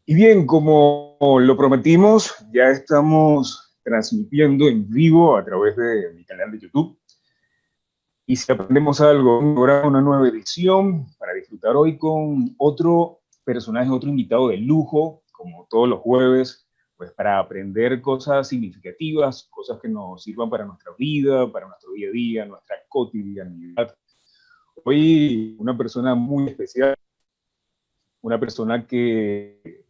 Y bien, como lo prometimos, ya estamos transmitiendo en vivo a través de mi canal de YouTube. Y si aprendemos algo, habrá una nueva edición para disfrutar hoy con otro personaje, otro invitado de lujo, como todos los jueves, pues para aprender cosas significativas, cosas que nos sirvan para nuestra vida, para nuestro día a día, nuestra cotidianidad. Hoy una persona muy especial, una persona que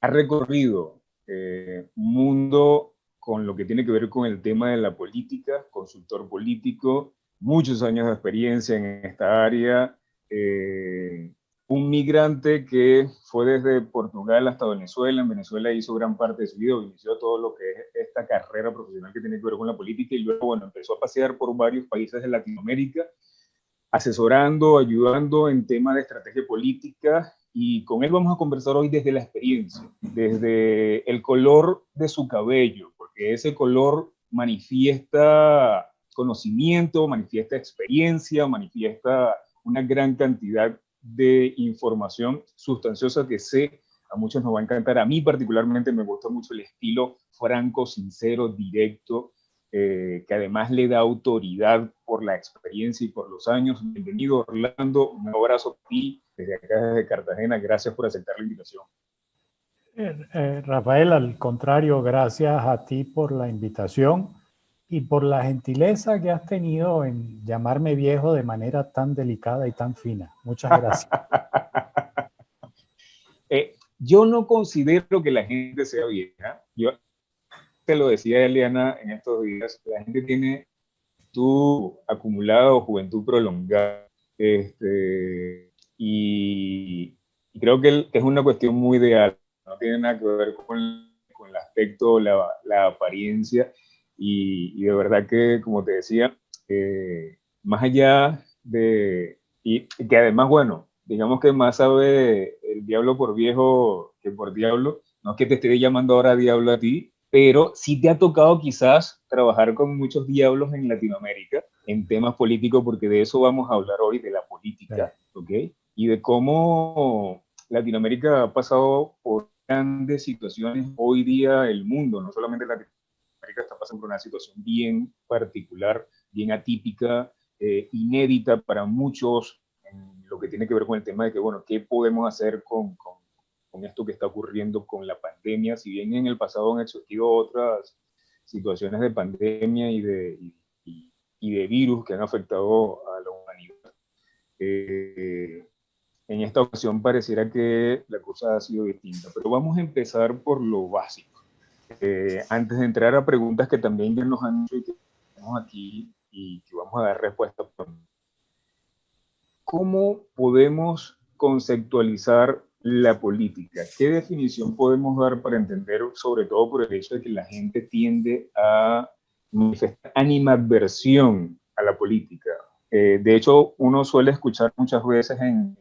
ha recorrido un mundo con lo que tiene que ver con el tema de la política, consultor político, muchos años de experiencia en esta área, un migrante que fue desde Portugal hasta Venezuela. En Venezuela hizo gran parte de su vida, inició todo lo que es esta carrera profesional que tiene que ver con la política y luego, bueno, empezó a pasear por varios países de Latinoamérica asesorando, ayudando en temas de estrategia política, y con él vamos a conversar hoy desde la experiencia, desde el color de su cabello, porque ese color manifiesta conocimiento, manifiesta experiencia, manifiesta una gran cantidad de información sustanciosa que sé a muchos nos va a encantar. A mí particularmente me gusta mucho el estilo franco, sincero, directo, que además le da autoridad por la experiencia y por los años. Bienvenido, Orlando. Un abrazo a ti desde acá, desde Cartagena. Gracias por aceptar la invitación. Rafael, al contrario, gracias a ti por la invitación y por la gentileza que has tenido en llamarme viejo de manera tan delicada y tan fina. Muchas gracias. Yo no considero que la gente sea vieja. Yo te lo decía Eliana en estos días, la gente tiene tu acumulado juventud prolongada. Y creo que es una cuestión muy ideal, no tiene nada que ver con el aspecto, la apariencia, y de verdad que, como te decía, más allá y que además, bueno, digamos que más sabe el diablo por viejo que por diablo, no es que te esté llamando ahora diablo a ti, pero sí te ha tocado quizás trabajar con muchos diablos en Latinoamérica en temas políticos, porque de eso vamos a hablar hoy, de la política, ¿ok? Y de cómo Latinoamérica ha pasado por grandes situaciones hoy día, el mundo, no solamente Latinoamérica, está pasando por una situación bien particular, bien atípica, inédita para muchos, en lo que tiene que ver con el tema de que, bueno, ¿qué podemos hacer con esto que está ocurriendo con la pandemia? Si bien en el pasado han existido otras situaciones de pandemia y de virus que han afectado a la humanidad, en esta ocasión pareciera que la cosa ha sido distinta. Pero vamos a empezar por lo básico. Antes de entrar a preguntas que también ya nos han hecho y que tenemos aquí y que vamos a dar respuesta, ¿cómo podemos conceptualizar la política? ¿Qué definición podemos dar para entender, sobre todo por el hecho de que la gente tiende a manifestar animadversión a la política? De hecho, uno suele escuchar muchas veces en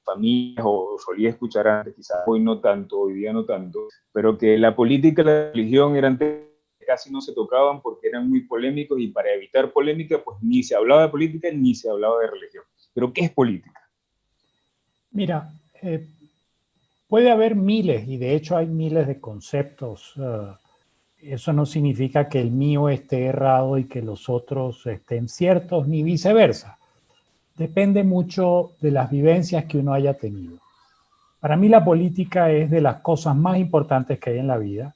familias, o solía escuchar antes, quizás hoy no tanto, hoy día no tanto, pero que la política y la religión eran casi no se tocaban porque eran muy polémicos, y para evitar polémica, pues ni se hablaba de política ni se hablaba de religión. ¿Pero qué es política? Mira, puede haber miles, y de hecho hay miles de conceptos. Eso no significa que el mío esté errado y que los otros estén ciertos, ni viceversa. Depende mucho de las vivencias que uno haya tenido. Para mí la política es de las cosas más importantes que hay en la vida.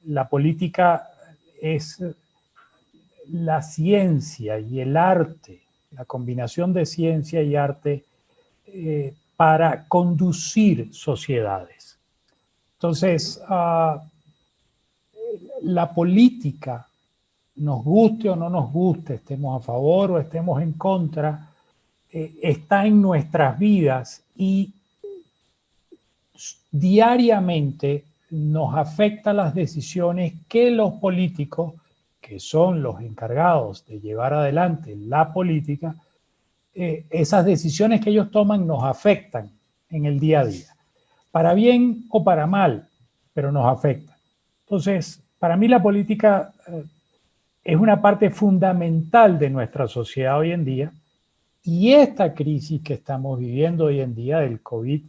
La política es la ciencia y el arte, la combinación de ciencia y arte para conducir sociedades. Entonces, la política, nos guste o no nos guste, estemos a favor o estemos en contra, está en nuestras vidas y diariamente nos afecta las decisiones que los políticos, que son los encargados de llevar adelante la política, esas decisiones que ellos toman nos afectan en el día a día, para bien o para mal, pero nos afectan. Entonces, para mí la política es una parte fundamental de nuestra sociedad hoy en día, y esta crisis que estamos viviendo hoy en día del COVID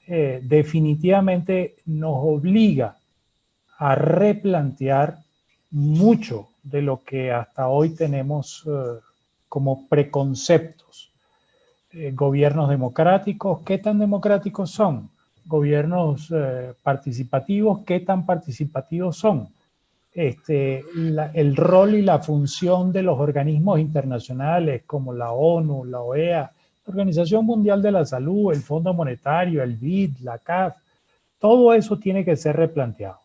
definitivamente nos obliga a replantear mucho de lo que hasta hoy tenemos como preconceptos. Gobiernos democráticos, ¿qué tan democráticos son? Gobiernos participativos, ¿qué tan participativos son? El rol y la función de los organismos internacionales como la ONU, la OEA, la Organización Mundial de la Salud, el Fondo Monetario, el BID, la CAF, todo eso tiene que ser replanteado.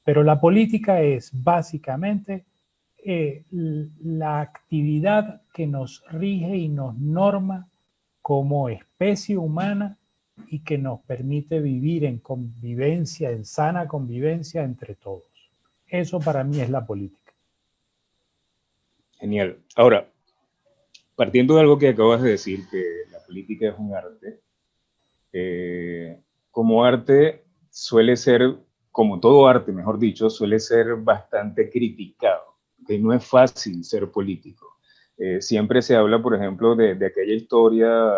Pero la política es básicamente la actividad que nos rige y nos norma como especie humana y que nos permite vivir en convivencia, en sana convivencia entre todos. Eso para mí es la política. Genial. Ahora, partiendo de algo que acabas de decir, que la política es un arte, como arte suele ser, como todo arte, mejor dicho, suele ser bastante criticado, que no es fácil ser político. Siempre se habla, por ejemplo, de aquella historia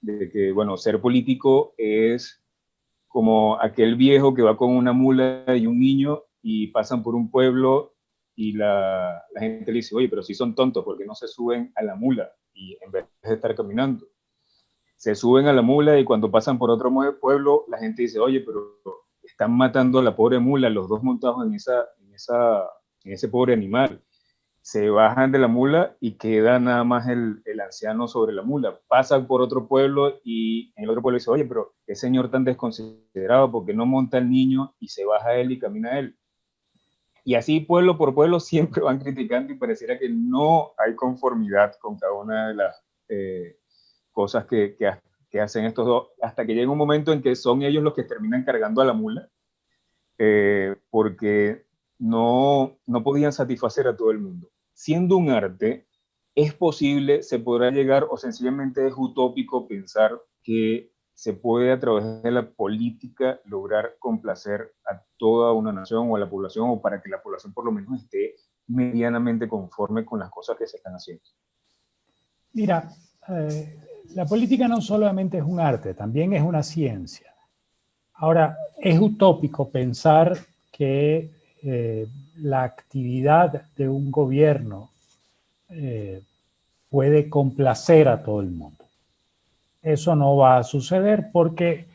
de que, bueno, ser político es como aquel viejo que va con una mula y un niño y pasan por un pueblo y la gente le dice, oye, pero si son tontos, ¿por qué no se suben a la mula? Y en vez de estar caminando, se suben a la mula y cuando pasan por otro pueblo, la gente dice, oye, pero están matando a la pobre mula, los dos montados en ese pobre animal. Se bajan de la mula y queda nada más el anciano sobre la mula. Pasan por otro pueblo y en el otro pueblo dice, oye, pero qué señor tan desconsiderado, ¿por qué no monta el niño y se baja él y camina él? Y así pueblo por pueblo siempre van criticando y pareciera que no hay conformidad con cada una de las cosas que hacen estos dos, hasta que llega un momento en que son ellos los que terminan cargando a la mula, porque no podían satisfacer a todo el mundo. Siendo un arte, es posible, se podrá llegar, o sencillamente es utópico pensar que se puede a través de la política lograr complacer a toda una nación o a la población, o para que la población por lo menos esté medianamente conforme con las cosas que se están haciendo. Mira, la política no solamente es un arte, también es una ciencia. Ahora, es utópico pensar que la actividad de un gobierno puede complacer a todo el mundo. Eso no va a suceder porque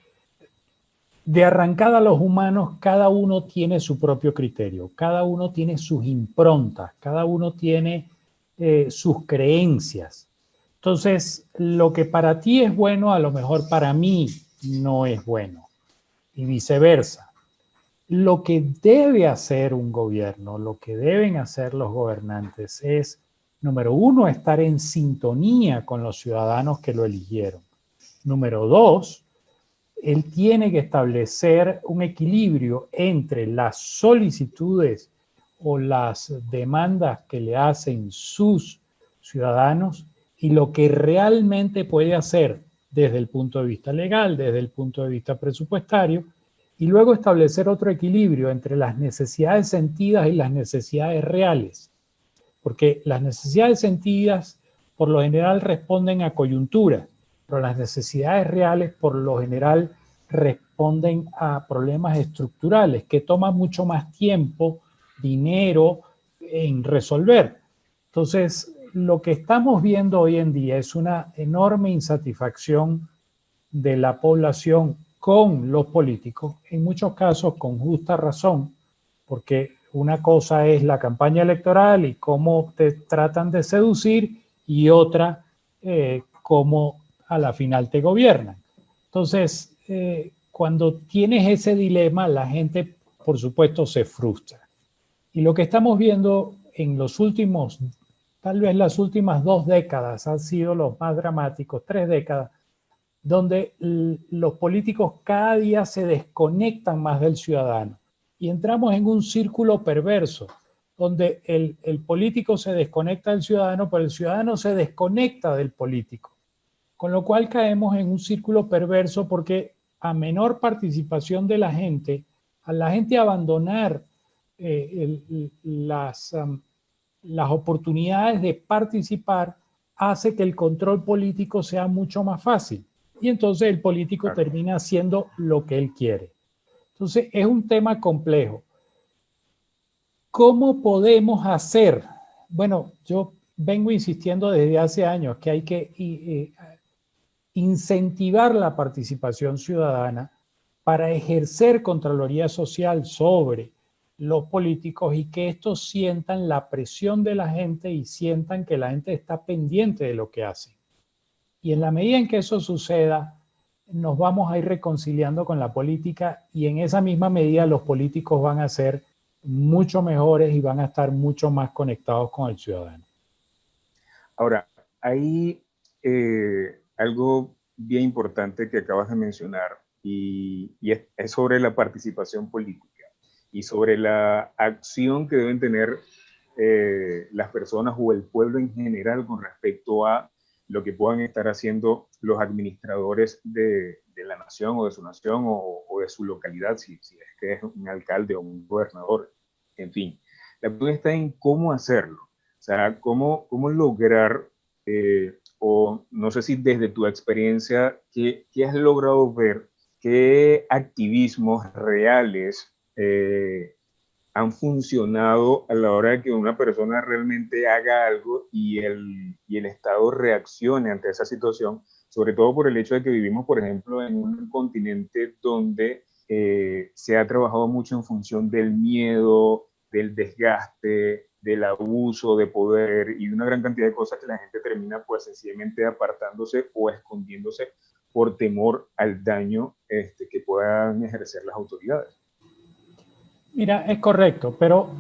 de arrancada los humanos, cada uno tiene su propio criterio, cada uno tiene sus improntas, cada uno tiene sus creencias. Entonces, lo que para ti es bueno, a lo mejor para mí no es bueno, y viceversa. Lo que debe hacer un gobierno, lo que deben hacer los gobernantes es, número uno, estar en sintonía con los ciudadanos que lo eligieron. Número dos, él tiene que establecer un equilibrio entre las solicitudes o las demandas que le hacen sus ciudadanos y lo que realmente puede hacer desde el punto de vista legal, desde el punto de vista presupuestario, y luego establecer otro equilibrio entre las necesidades sentidas y las necesidades reales. Porque las necesidades sentidas por lo general responden a coyunturas, pero las necesidades reales por lo general responden a problemas estructurales que toman mucho más tiempo, dinero en resolver. Entonces, lo que estamos viendo hoy en día es una enorme insatisfacción de la población con los políticos, en muchos casos con justa razón, porque una cosa es la campaña electoral y cómo te tratan de seducir, y otra, cómo a la final te gobiernan. Entonces, cuando tienes ese dilema, la gente, por supuesto, se frustra. Y lo que estamos viendo en los últimos, tal vez las últimas 2 décadas han sido los más dramáticos, 3 décadas, donde los políticos cada día se desconectan más del ciudadano. Y entramos en un círculo perverso, donde el político se desconecta del ciudadano, pero el ciudadano se desconecta del político. Con lo cual caemos en un círculo perverso porque a menor participación de la gente, a la gente abandonar las oportunidades de participar, hace que el control político sea mucho más fácil. Y entonces el político termina haciendo lo que él quiere. Entonces es un tema complejo. ¿Cómo podemos hacer? Bueno, yo vengo insistiendo desde hace años que hay que incentivar la participación ciudadana para ejercer Contraloría Social sobre los políticos y que estos sientan la presión de la gente y sientan que la gente está pendiente de lo que hacen. Y en la medida en que eso suceda, nos vamos a ir reconciliando con la política y en esa misma medida los políticos van a ser mucho mejores y van a estar mucho más conectados con el ciudadano. Ahora, hay algo bien importante que acabas de mencionar y es sobre la participación política y sobre la acción que deben tener las personas o el pueblo en general con respecto a lo que puedan estar haciendo los administradores de la nación o de su nación o de su localidad, si es que es un alcalde o un gobernador, en fin. La pregunta está en cómo hacerlo. O sea, cómo lograr, o no sé si desde tu experiencia, ¿qué has logrado ver? ¿Qué activismos reales han funcionado a la hora de que una persona realmente haga algo y el Estado reaccione ante esa situación? Sobre todo por el hecho de que vivimos, por ejemplo, en un continente donde se ha trabajado mucho en función del miedo, del desgaste, del abuso de poder y de una gran cantidad de cosas que la gente termina pues sencillamente apartándose o escondiéndose por temor al daño que puedan ejercer las autoridades. Mira, es correcto, pero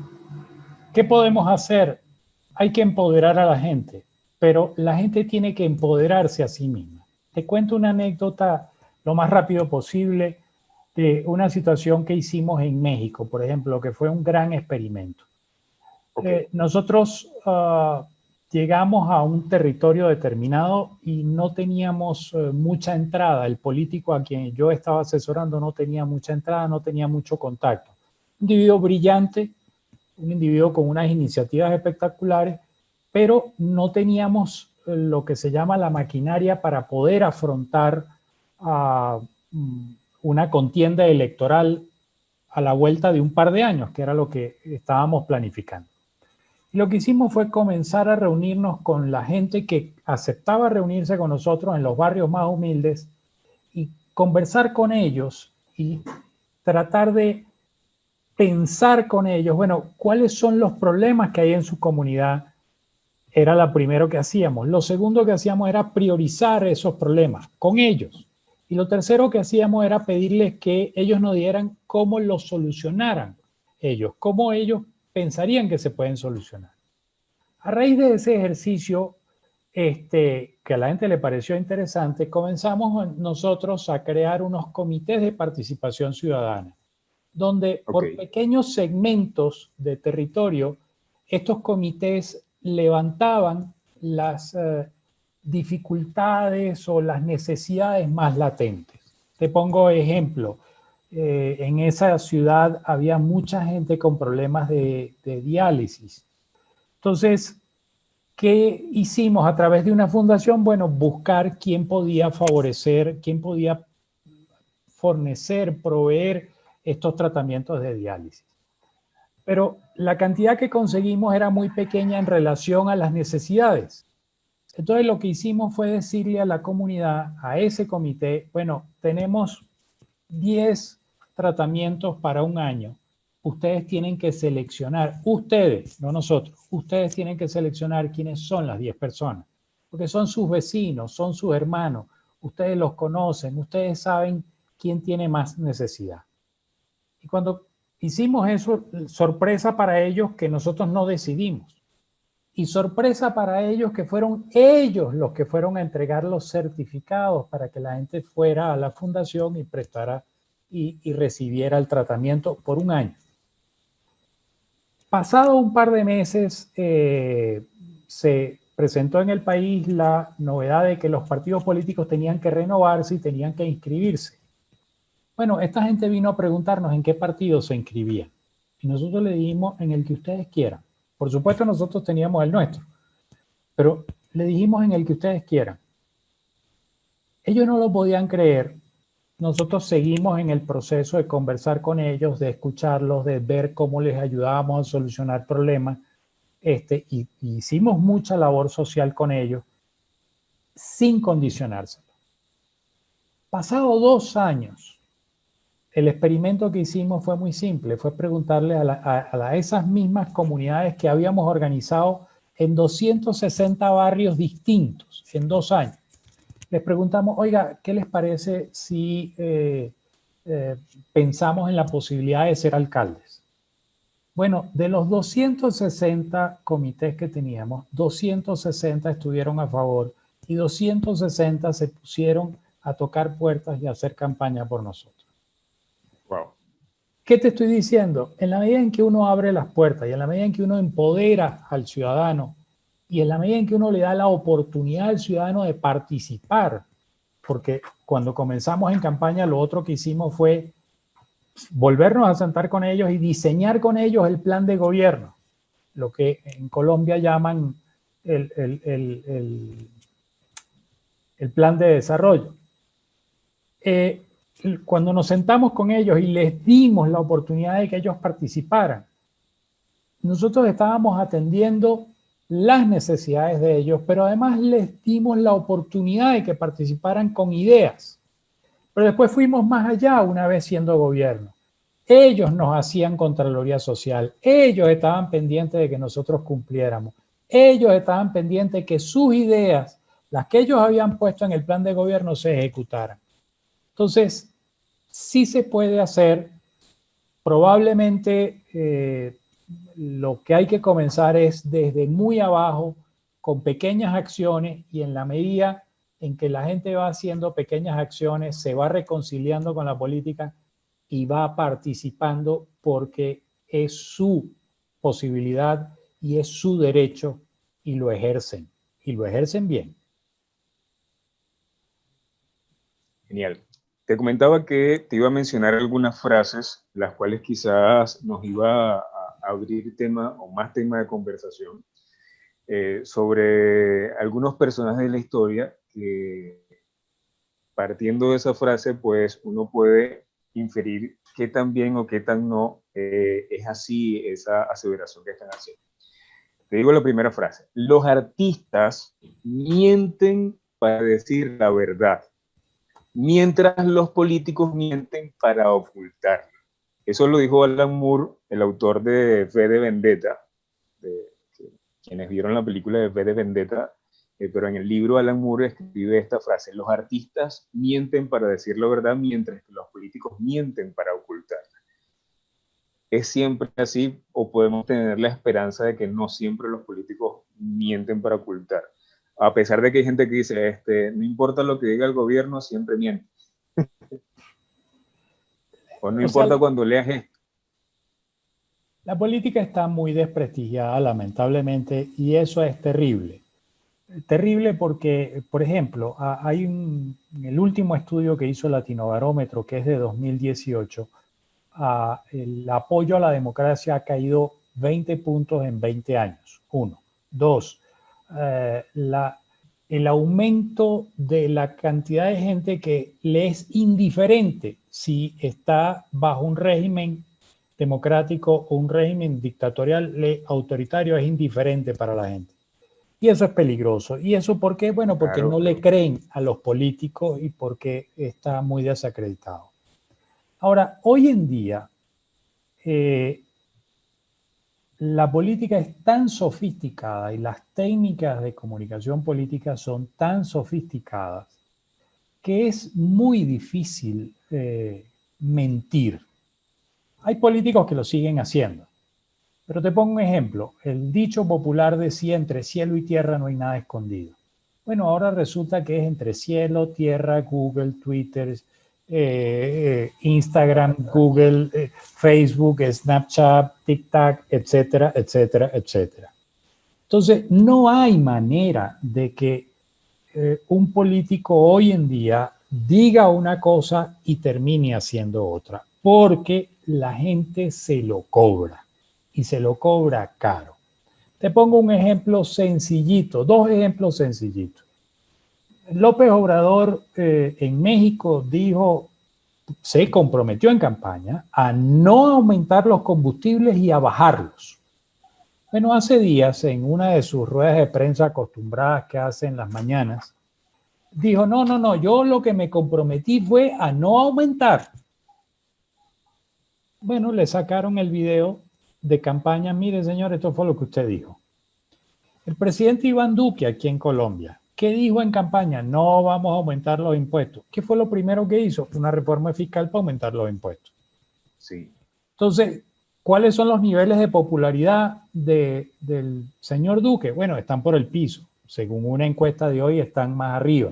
¿qué podemos hacer? Hay que empoderar a la gente, pero la gente tiene que empoderarse a sí misma. Te cuento una anécdota lo más rápido posible de una situación que hicimos en México, por ejemplo, que fue un gran experimento. Okay. Nosotros llegamos a un territorio determinado y no teníamos mucha entrada. El político a quien yo estaba asesorando no tenía mucha entrada, no tenía mucho contacto. Un individuo brillante, un individuo con unas iniciativas espectaculares, pero no teníamos lo que se llama la maquinaria para poder afrontar una contienda electoral a la vuelta de un par de años, que era lo que estábamos planificando. Lo que hicimos fue comenzar a reunirnos con la gente que aceptaba reunirse con nosotros en los barrios más humildes y conversar con ellos y tratar de pensar con ellos, bueno, ¿cuáles son los problemas que hay en su comunidad? Era lo primero que hacíamos. Lo segundo que hacíamos era priorizar esos problemas con ellos. Y lo tercero que hacíamos era pedirles que ellos nos dieran cómo los solucionaran ellos, cómo ellos pensarían que se pueden solucionar. A raíz de ese ejercicio, que a la gente le pareció interesante, comenzamos nosotros a crear unos comités de participación ciudadana, donde por pequeños segmentos de territorio, estos comités levantaban las dificultades o las necesidades más latentes. Te pongo ejemplo. En esa ciudad había mucha gente con problemas de diálisis. Entonces, ¿qué hicimos a través de una fundación? Bueno, buscar quién podía favorecer, quién podía fornecer, proveer estos tratamientos de diálisis. Pero la cantidad que conseguimos era muy pequeña en relación a las necesidades. Entonces lo que hicimos fue decirle a la comunidad, a ese comité, bueno, tenemos 10 tratamientos para un año. Ustedes tienen que seleccionar, ustedes, no nosotros, ustedes tienen que seleccionar quiénes son las 10 personas, porque son sus vecinos, son sus hermanos, ustedes los conocen, ustedes saben quién tiene más necesidad. Y cuando hicimos eso, sorpresa para ellos que nosotros no decidimos. Y sorpresa para ellos que fueron ellos los que fueron a entregar los certificados para que la gente fuera a la fundación y prestara y recibiera el tratamiento por un año. Pasado un par de meses, se presentó en el país la novedad de que los partidos políticos tenían que renovarse y tenían que inscribirse. Bueno, esta gente vino a preguntarnos en qué partido se inscribía. Y nosotros le dijimos en el que ustedes quieran. Por supuesto, nosotros teníamos el nuestro. Pero le dijimos en el que ustedes quieran. Ellos no lo podían creer. Nosotros seguimos en el proceso de conversar con ellos, de escucharlos, de ver cómo les ayudábamos a solucionar problemas. Y hicimos mucha labor social con ellos sin condicionárselo. Pasado 2 años, el experimento que hicimos fue muy simple, fue preguntarle a esas mismas comunidades que habíamos organizado en 260 barrios distintos en 2 años. Les preguntamos, oiga, ¿qué les parece si pensamos en la posibilidad de ser alcaldes? Bueno, de los 260 comités que teníamos, 260 estuvieron a favor y 260 se pusieron a tocar puertas y a hacer campaña por nosotros. Wow. ¿Qué te estoy diciendo? En la medida en que uno abre las puertas y en la medida en que uno empodera al ciudadano y en la medida en que uno le da la oportunidad al ciudadano de participar, porque cuando comenzamos en campaña lo otro que hicimos fue volvernos a sentar con ellos y diseñar con ellos el plan de gobierno, lo que en Colombia llaman el plan de desarrollo. Cuando nos sentamos con ellos y les dimos la oportunidad de que ellos participaran, nosotros estábamos atendiendo las necesidades de ellos, pero además les dimos la oportunidad de que participaran con ideas. Pero después fuimos más allá una vez siendo gobierno. Ellos nos hacían Contraloría Social, ellos estaban pendientes de que nosotros cumpliéramos, ellos estaban pendientes de que sus ideas, las que ellos habían puesto en el plan de gobierno, se ejecutaran. Entonces, sí se puede hacer. Probablemente lo que hay que comenzar es desde muy abajo, con pequeñas acciones, y en la medida en que la gente va haciendo pequeñas acciones, se va reconciliando con la política y va participando porque es su posibilidad y es su derecho y lo ejercen bien. Genial. Te comentaba que te iba a mencionar algunas frases, las cuales quizás nos iba a abrir tema o más tema de conversación sobre algunos personajes de la historia que, partiendo de esa frase, pues uno puede inferir qué tan bien o qué tan no es así esa aseveración que están haciendo. Te digo la primera frase. Los artistas mienten para decir la verdad, mientras los políticos mienten para ocultarla. Eso lo dijo Alan Moore, el autor de V de Vendetta, quienes vieron la película de V de Vendetta, pero en el libro Alan Moore escribe esta frase: los artistas mienten para decir la verdad, mientras que los políticos mienten para ocultarla. ¿Es siempre así o podemos tener la esperanza de que no siempre los políticos mienten para ocultar? A pesar de que hay gente que dice, no importa lo que diga el gobierno, siempre miente. O no importa cuando leas esto. La política está muy desprestigiada, lamentablemente, y eso es terrible. Terrible porque, por ejemplo, hay el último estudio que hizo Latinobarómetro, que es de 2018, el apoyo a la democracia ha caído 20 puntos en 20 años. 1. 2. El aumento de la cantidad de gente que le es indiferente si está bajo un régimen democrático o un régimen dictatorial autoritario es indiferente para la gente. Y eso es peligroso. ¿Y eso por qué? Bueno, porque no le creen a los políticos y porque está muy desacreditado. Ahora, hoy en día, la política es tan sofisticada y las técnicas de comunicación política son tan sofisticadas que es muy difícil mentir. Hay políticos que lo siguen haciendo. Pero te pongo un ejemplo. El dicho popular decía: entre cielo y tierra no hay nada escondido. Bueno, ahora resulta que es entre cielo, tierra, Google, Twitter, Instagram, Google, Facebook, Snapchat, TikTok, etcétera, etcétera, etcétera. Entonces, no hay manera de que un político hoy en día diga una cosa y termine haciendo otra, porque la gente se lo cobra y se lo cobra caro. Te pongo un ejemplo sencillito, 2 ejemplos sencillitos. López Obrador en México se comprometió en campaña a no aumentar los combustibles y a bajarlos. Bueno, hace días, en una de sus ruedas de prensa acostumbradas que hace en las mañanas, dijo, no, yo lo que me comprometí fue a no aumentar. Bueno, le sacaron el video de campaña. Mire, señor, esto fue lo que usted dijo. El presidente Iván Duque, aquí en Colombia, ¿qué dijo en campaña? No vamos a aumentar los impuestos. ¿Qué fue lo primero que hizo? Una reforma fiscal para aumentar los impuestos. Sí. Entonces, ¿cuáles son los niveles de popularidad del señor Duque? Bueno, están por el piso. Según una encuesta de hoy, están más arriba.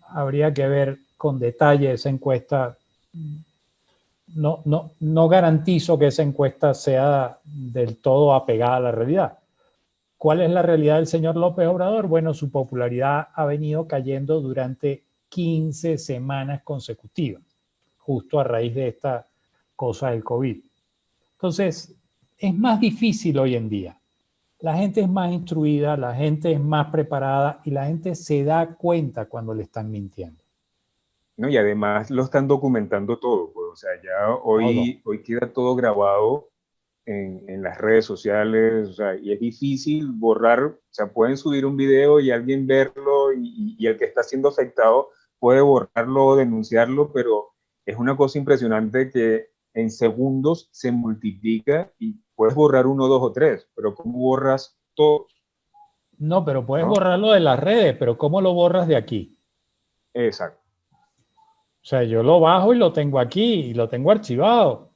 Habría que ver con detalle esa encuesta. No garantizo que esa encuesta sea del todo apegada a la realidad. ¿Cuál es la realidad del señor López Obrador? Bueno, su popularidad ha venido cayendo durante 15 semanas consecutivas, justo a raíz de esta cosa del COVID. Entonces, es más difícil hoy en día. La gente es más instruida, la gente es más preparada y la gente se da cuenta cuando le están mintiendo. No, y además lo están documentando todo, pues, o sea, ya hoy queda todo grabado en las redes sociales, o sea, y es difícil borrar, o sea, pueden subir un video y alguien verlo y el que está siendo afectado puede borrarlo o denunciarlo, pero es una cosa impresionante que en segundos se multiplica y puedes borrar uno, dos o tres, pero ¿cómo borras todos? No, pero puedes ¿No? borrarlo de las redes, pero ¿cómo lo borras de aquí? Exacto. O sea, yo lo bajo y lo tengo aquí y lo tengo archivado.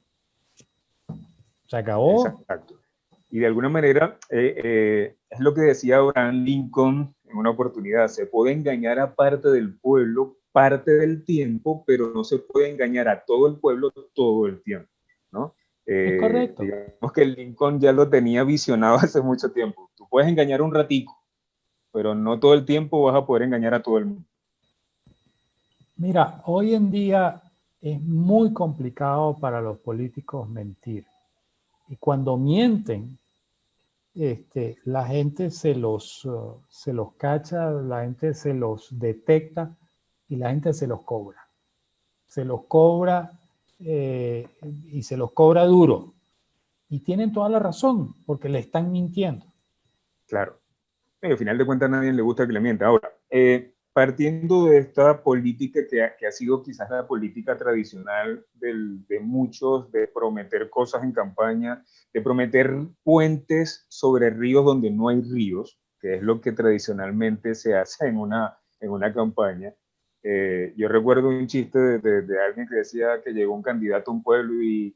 Se acabó. Exacto. Y de alguna manera, es lo que decía Abraham Lincoln en una oportunidad, se puede engañar a parte del pueblo parte del tiempo, pero no se puede engañar a todo el pueblo todo el tiempo, ¿no? Es correcto. Digamos que Lincoln ya lo tenía visionado hace mucho tiempo. Tú puedes engañar un ratico, pero no todo el tiempo vas a poder engañar a todo el mundo. Mira, hoy en día es muy complicado para los políticos mentir. Y cuando mienten, la gente se los cacha, la gente se los detecta y la gente se los cobra. Se los cobra y se los cobra duro. Y tienen toda la razón, porque le están mintiendo. Claro. Y al final de cuentas a nadie le gusta que le mienta. Ahora, partiendo de esta política que ha sido quizás la política tradicional de muchos, de prometer cosas en campaña, de prometer puentes sobre ríos donde no hay ríos, que es lo que tradicionalmente se hace en una campaña. Yo recuerdo un chiste de alguien que decía que llegó un candidato a un pueblo y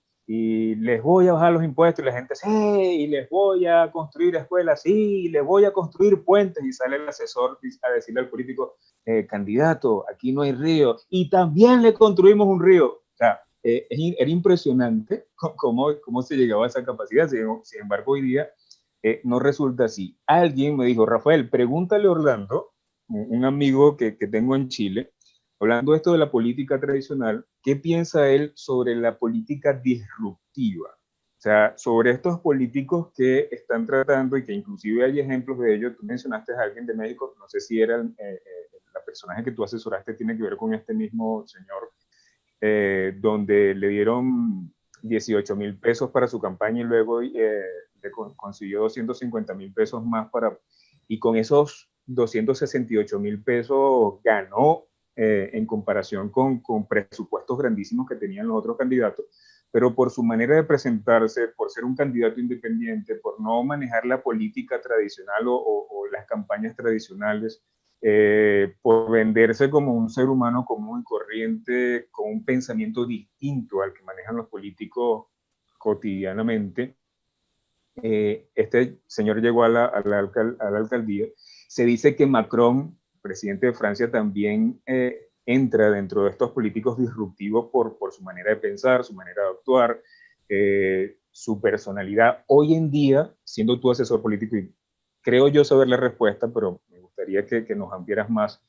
les voy a bajar los impuestos, y la gente, sí, y les voy a construir escuelas, sí, y les voy a construir puentes, y sale el asesor a decirle al político, candidato, aquí no hay río, y también le construimos un río. O sea, era impresionante cómo se llegaba a esa capacidad. Sin embargo, hoy día no resulta así. Alguien me dijo, Rafael, pregúntale a Orlando, un amigo que tengo en Chile, hablando de esto de la política tradicional, ¿qué piensa él sobre la política disruptiva? O sea, sobre estos políticos que están tratando y que inclusive hay ejemplos de ello. Tú mencionaste a alguien de México, no sé si era la personaje que tú asesoraste, tiene que ver con este mismo señor, donde le dieron 18,000 pesos para su campaña y luego consiguió 250,000 pesos más y con esos 268,000 pesos ganó en comparación con presupuestos grandísimos que tenían los otros candidatos, pero por su manera de presentarse, por ser un candidato independiente, por no manejar la política tradicional o las campañas tradicionales, por venderse como un ser humano común y corriente, con un pensamiento distinto al que manejan los políticos cotidianamente. Este señor llegó a la alcaldía. Se dice que Macron, presidente de Francia, también entra dentro de estos políticos disruptivos por su manera de pensar, su manera de actuar, su personalidad. Hoy en día, siendo tu asesor político, y creo yo saber la respuesta, pero me gustaría que nos ampliaras más,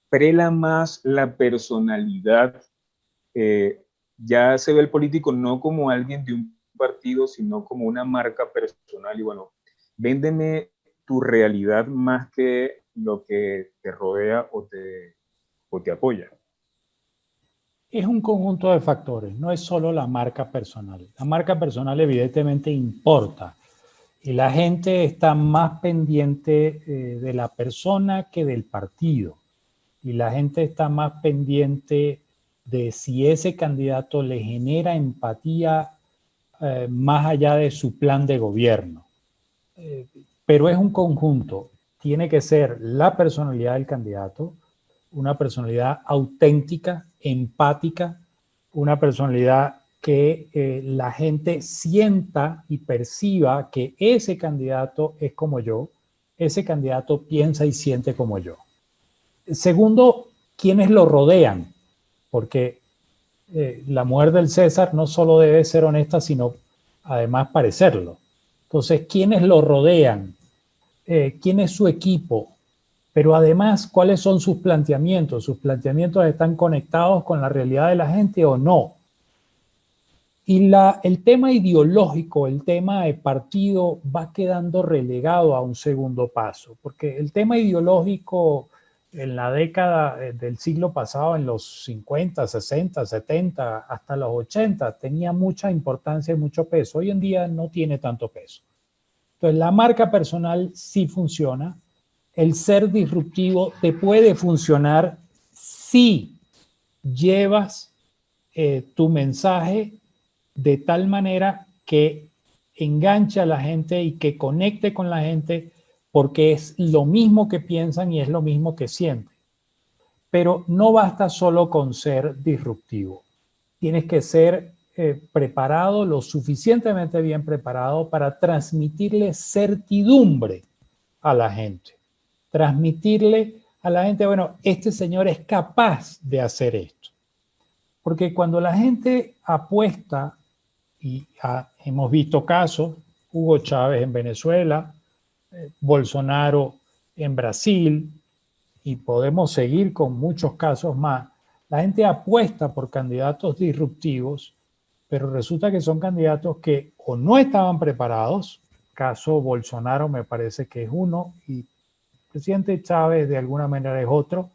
prela más la personalidad. Ya se ve el político no como alguien de un partido, sino como una marca personal. Y bueno, véndeme tu realidad más que lo que te rodea o te apoya? Es un conjunto de factores, no es solo la marca personal. La marca personal evidentemente importa y la gente está más pendiente de la persona que del partido. Y la gente está más pendiente de si ese candidato le genera empatía más allá de su plan de gobierno. Pero es un conjunto. Tiene que ser la personalidad del candidato, una personalidad auténtica, empática, una personalidad que la gente sienta y perciba que ese candidato es como yo, ese candidato piensa y siente como yo. Segundo, quienes lo rodean, porque la mujer del César no solo debe ser honesta, sino además parecerlo. Entonces, quienes lo rodean, quién es su equipo, pero además, ¿cuáles son sus planteamientos? ¿Sus planteamientos están conectados con la realidad de la gente o no? Y el tema ideológico, el tema de partido va quedando relegado a un segundo paso, porque el tema ideológico en la década del siglo pasado, en los 50, 60, 70, hasta los 80, tenía mucha importancia y mucho peso. Hoy en día no tiene tanto peso. Entonces, la marca personal sí funciona. El ser disruptivo te puede funcionar si llevas tu mensaje de tal manera que enganche a la gente y que conecte con la gente porque es lo mismo que piensan y es lo mismo que sienten. Pero no basta solo con ser disruptivo. Tienes que ser preparado, lo suficientemente bien preparado para transmitirle certidumbre a la gente. Transmitirle a la gente, bueno, este señor es capaz de hacer esto. Porque cuando la gente apuesta, y hemos visto casos, Hugo Chávez en Venezuela, Bolsonaro en Brasil, y podemos seguir con muchos casos más, la gente apuesta por candidatos disruptivos, pero resulta que son candidatos que o no estaban preparados, caso Bolsonaro me parece que es uno, y el presidente Chávez de alguna manera es otro,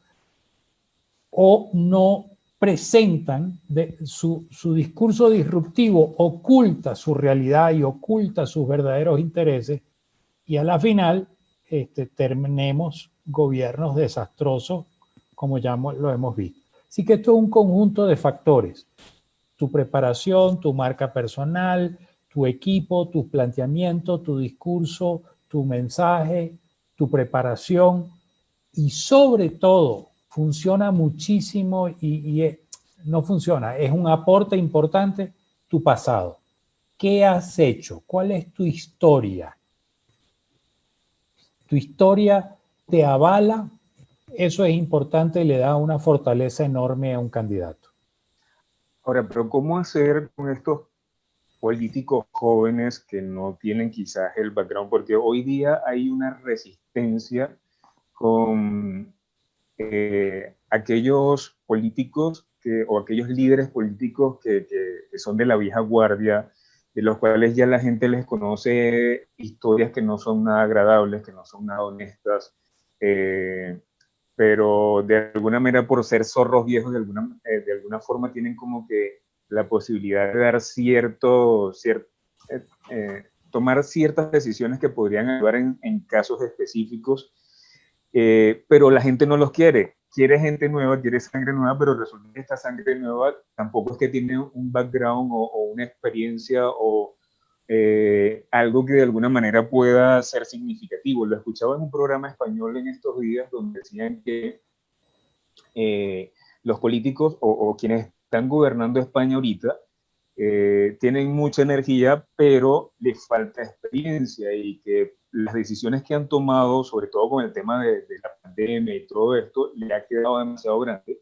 o no presentan su discurso disruptivo, oculta su realidad y oculta sus verdaderos intereses, y a la final terminemos gobiernos desastrosos como ya lo hemos visto. Así que esto es un conjunto de factores: tu preparación, tu marca personal, tu equipo, tus planteamientos, tu discurso, tu mensaje, tu preparación, y sobre todo funciona muchísimo no funciona, es un aporte importante tu pasado. ¿Qué has hecho? ¿Cuál es tu historia? Tu historia te avala, eso es importante y le da una fortaleza enorme a un candidato. Ahora, pero ¿cómo hacer con estos políticos jóvenes que no tienen quizás el background? Porque hoy día hay una resistencia con aquellos políticos o aquellos líderes políticos que son de la vieja guardia, de los cuales ya la gente les conoce historias que no son nada agradables, que no son nada honestas, pero de alguna manera por ser zorros viejos, de alguna forma tienen como que la posibilidad de dar tomar ciertas decisiones que podrían ayudar en casos específicos, pero la gente no los quiere. Quiere gente nueva, quiere sangre nueva, pero resulta que esta sangre nueva tampoco es que tiene un background o una experiencia o algo que de alguna manera pueda ser significativo. Lo escuchaba en un programa español en estos días donde decían que los políticos o quienes están gobernando España ahorita tienen mucha energía, pero les falta experiencia, y que las decisiones que han tomado, sobre todo con el tema de la pandemia y todo esto, le ha quedado demasiado grande.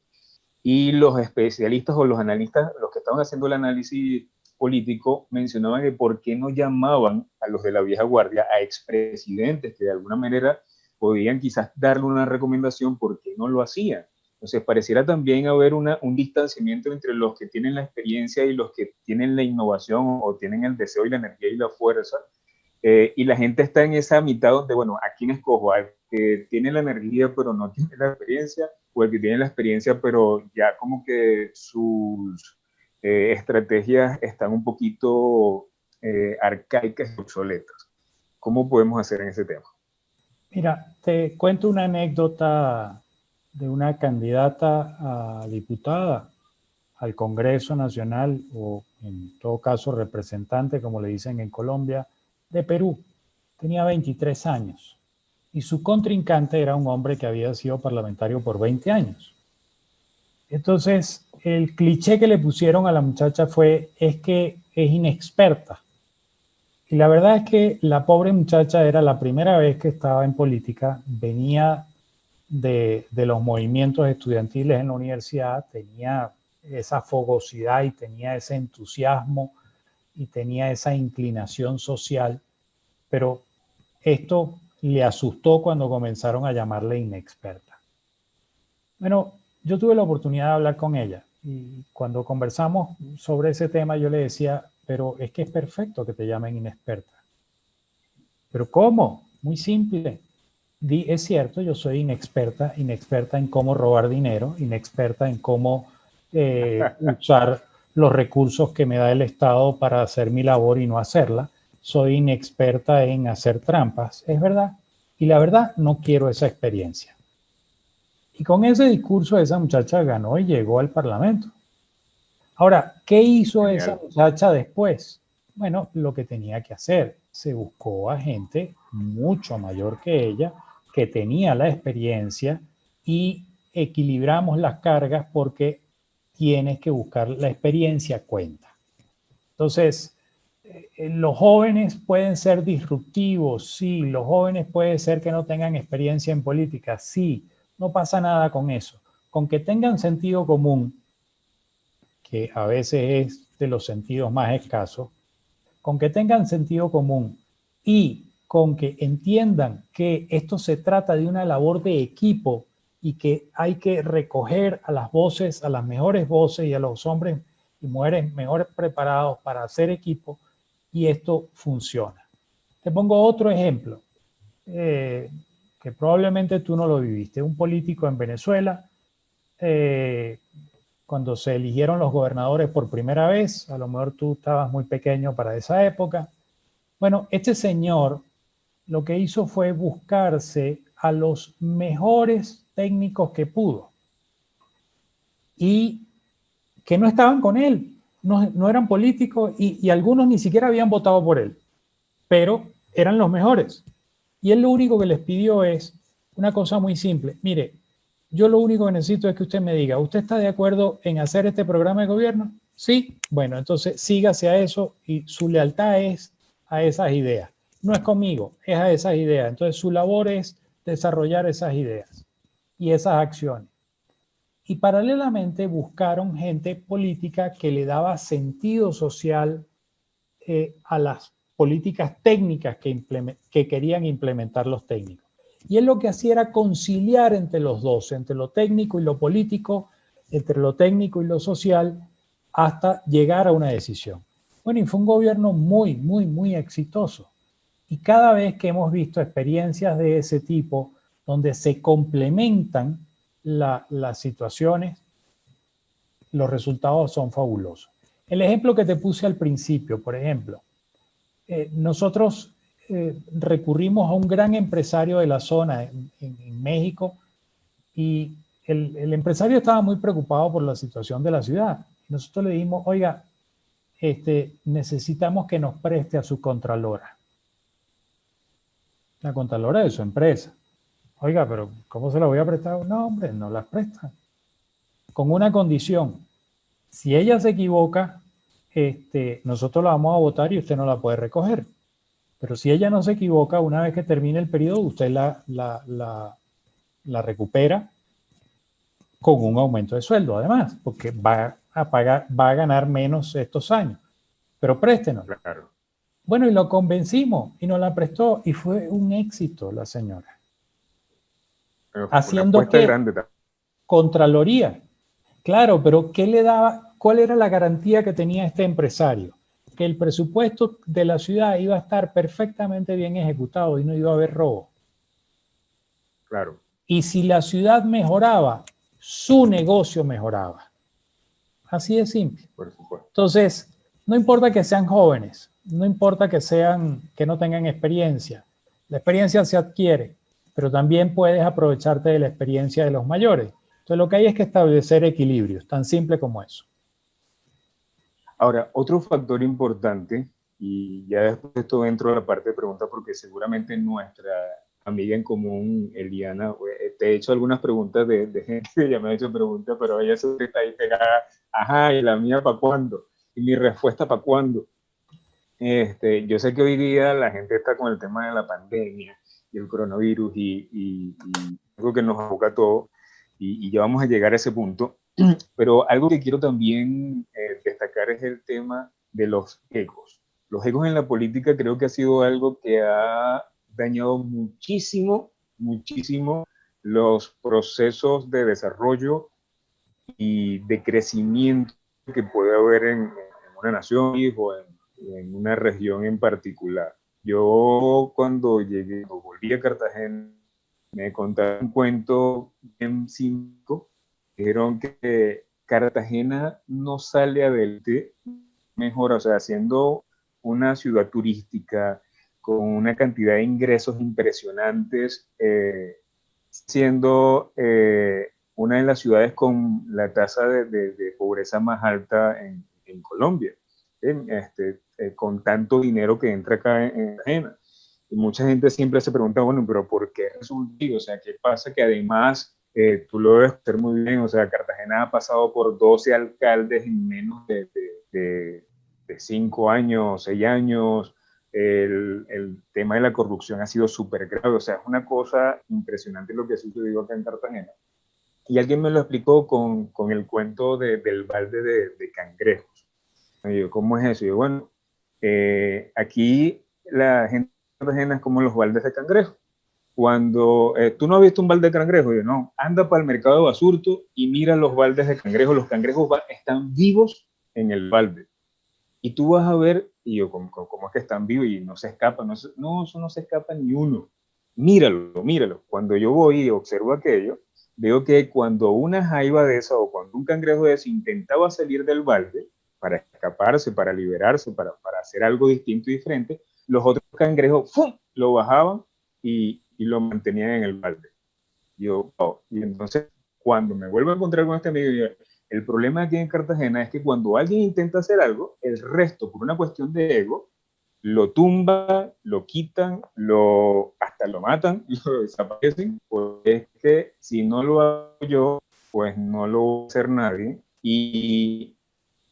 Y los especialistas o los analistas, los que estaban haciendo el análisis político, mencionaban que por qué no llamaban a los de la vieja guardia, a expresidentes que de alguna manera podían quizás darle una recomendación, por qué no lo hacían. Entonces pareciera también haber un distanciamiento entre los que tienen la experiencia y los que tienen la innovación o tienen el deseo y la energía y la fuerza. Y la gente está en esa mitad donde, bueno, ¿a quién escojo? ¿Al que tiene la energía pero no tiene la experiencia, o el que tiene la experiencia pero ya como que sus estrategias están un poquito arcaicas y obsoletas? ¿Cómo podemos hacer en ese tema? Mira, te cuento una anécdota de una candidata a diputada al Congreso Nacional, o en todo caso representante, como le dicen en Colombia, de Perú. Tenía 23 años y su contrincante era un hombre que había sido parlamentario por 20 años. Entonces, el cliché que le pusieron a la muchacha fue, es que es inexperta. Y la verdad es que la pobre muchacha era la primera vez que estaba en política, venía de los movimientos estudiantiles en la universidad, tenía esa fogosidad y tenía ese entusiasmo y tenía esa inclinación social, pero esto le asustó cuando comenzaron a llamarle inexperta. Bueno, yo tuve la oportunidad de hablar con ella y cuando conversamos sobre ese tema yo le decía, pero es que es perfecto que te llamen inexperta. ¿Pero cómo? Muy simple. Es cierto, yo soy inexperta en cómo robar dinero, inexperta en cómo usar los recursos que me da el Estado para hacer mi labor y no hacerla. Soy inexperta en hacer trampas, es verdad. Y la verdad, no quiero esa experiencia. Y con ese discurso esa muchacha ganó y llegó al Parlamento. Ahora, ¿qué hizo esa muchacha después? Bueno, lo que tenía que hacer. Se buscó a gente mucho mayor que ella, que tenía la experiencia y equilibramos las cargas porque tienes que buscar la experiencia cuenta. Entonces, los jóvenes pueden ser disruptivos, sí, los jóvenes puede ser que no tengan experiencia en política, sí, no pasa nada con eso. Con que tengan sentido común, que a veces es de los sentidos más escasos, con que tengan sentido común y con que entiendan que esto se trata de una labor de equipo y que hay que recoger a las voces, a las mejores voces y a los hombres y mujeres mejor preparados para hacer equipo, y esto funciona. Te pongo otro ejemplo, que probablemente tú no lo viviste. Un político en Venezuela, cuando se eligieron los gobernadores por primera vez, a lo mejor tú estabas muy pequeño para esa época. Bueno, este señor lo que hizo fue buscarse a los mejores técnicos que pudo y que no estaban con él, no eran políticos y algunos ni siquiera habían votado por él, pero eran los mejores. Y él lo único que les pidió es una cosa muy simple. Mire, yo lo único que necesito es que usted me diga, ¿usted está de acuerdo en hacer este programa de gobierno? Sí. Bueno, entonces sígase a eso y su lealtad es a esas ideas. No es conmigo, es a esas ideas. Entonces su labor es desarrollar esas ideas y esas acciones. Y paralelamente buscaron gente política que le daba sentido social a las políticas técnicas que querían implementar los técnicos. Y él lo que hacía era conciliar entre los dos, entre lo técnico y lo político, entre lo técnico y lo social, hasta llegar a una decisión. Bueno, y fue un gobierno muy, muy, muy exitoso. Y cada vez que hemos visto experiencias de ese tipo, donde se complementan las situaciones, los resultados son fabulosos. El ejemplo que te puse al principio, por ejemplo, nosotros recurrimos a un gran empresario de la zona en México y el empresario estaba muy preocupado por la situación de la ciudad. Nosotros le dijimos, oiga, necesitamos que nos preste a su contralora. La contralora de su empresa. Oiga, pero ¿cómo se la voy a prestar? No, hombre, no las presta. Con una condición. Si ella se equivoca, nosotros la vamos a votar y usted no la puede recoger. Pero si ella no se equivoca, una vez que termine el periodo, usted la recupera con un aumento de sueldo, además, porque va a ganar menos estos años. Pero préstenos. Claro. Bueno, y lo convencimos y nos la prestó y fue un éxito la señora. Haciendo que Contraloría. Claro, pero ¿qué le daba? ¿Cuál era la garantía que tenía este empresario? Que el presupuesto de la ciudad iba a estar perfectamente bien ejecutado y no iba a haber robo. Claro. Y si la ciudad mejoraba, su negocio mejoraba. Así de simple. Por supuesto. Entonces, no importa que sean jóvenes, no importa que no tengan experiencia. La experiencia se adquiere, pero también puedes aprovecharte de la experiencia de los mayores. Entonces, lo que hay es que establecer equilibrios, tan simple como eso. Ahora, otro factor importante, y ya después de esto entro a la parte de preguntas, porque seguramente nuestra amiga en común, Eliana, te he hecho algunas preguntas de gente que ya me ha hecho preguntas, pero ella siempre está ahí pegada, ajá, y la mía ¿para cuándo? Y mi respuesta ¿para cuándo? Yo sé que hoy día la gente está con el tema de la pandemia y el coronavirus y algo que nos aboca a todos, y ya vamos a llegar a ese punto. Pero algo que quiero también destacar es el tema de los egos. Los egos en la política creo que ha sido algo que ha dañado muchísimo, muchísimo los procesos de desarrollo y de crecimiento que puede haber en una nación o en una región en particular. Yo cuando llegué, o volví a Cartagena, me contaron un cuento bien simple. Dijeron que Cartagena no sale adelante mejor, o sea, siendo una ciudad turística con una cantidad de ingresos impresionantes, siendo una de las ciudades con la tasa de pobreza más alta en Colombia, con tanto dinero que entra acá en Cartagena. Y mucha gente siempre se pregunta, bueno, pero ¿por qué resulta? O sea, ¿qué pasa? Que además, tú lo debes hacer muy bien, o sea, Cartagena ha pasado por 12 alcaldes en menos de 5 años, 6 años. El tema de la corrupción ha sido súper grave, o sea, es una cosa impresionante lo que ha sucedido acá en Cartagena. Y alguien me lo explicó con el cuento del balde de cangrejos. Y yo, ¿cómo es eso? Y yo, bueno, aquí la gente de Cartagena es como los baldes de cangrejo. Cuando tú no has visto un balde de cangrejo, yo no, anda para el mercado de Basurto y mira los baldes de cangrejo. Los cangrejos están vivos en el balde. Y tú vas a ver, y yo, ¿cómo es que están vivos y no se escapan? No, eso no se escapa ni uno. Míralo, míralo. Cuando yo voy y observo aquello, veo que cuando una jaiba de esa o cuando un cangrejo de ese intentaba salir del balde para escaparse, para liberarse, para hacer algo distinto y diferente, los otros cangrejos ¡fum!, lo bajaban y lo mantenían en el balde. Yo, oh. Y entonces, cuando me vuelvo a encontrar con este amigo, yo, el problema aquí en Cartagena es que cuando alguien intenta hacer algo, el resto, por una cuestión de ego, lo tumba, lo quitan, hasta lo matan, lo desaparecen, pues es que si no lo hago yo, pues no lo va a hacer nadie. Y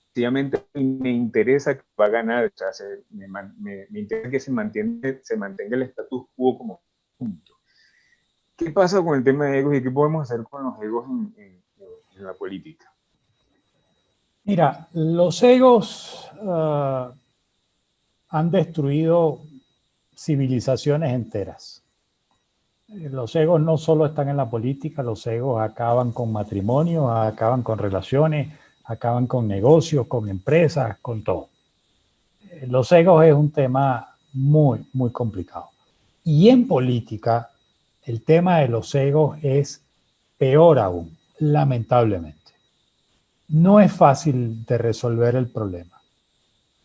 sencillamente me interesa que va a ganar, o sea, me interesa que se mantenga el status quo como punto. ¿Qué pasa con el tema de egos y qué podemos hacer con los egos en la política? Mira, los egos han destruido civilizaciones enteras. Los egos no solo están en la política, los egos acaban con matrimonios, acaban con relaciones, acaban con negocios, con empresas, con todo. Los egos es un tema muy, muy complicado. Y en política, el tema de los egos es peor aún, lamentablemente. No es fácil de resolver el problema.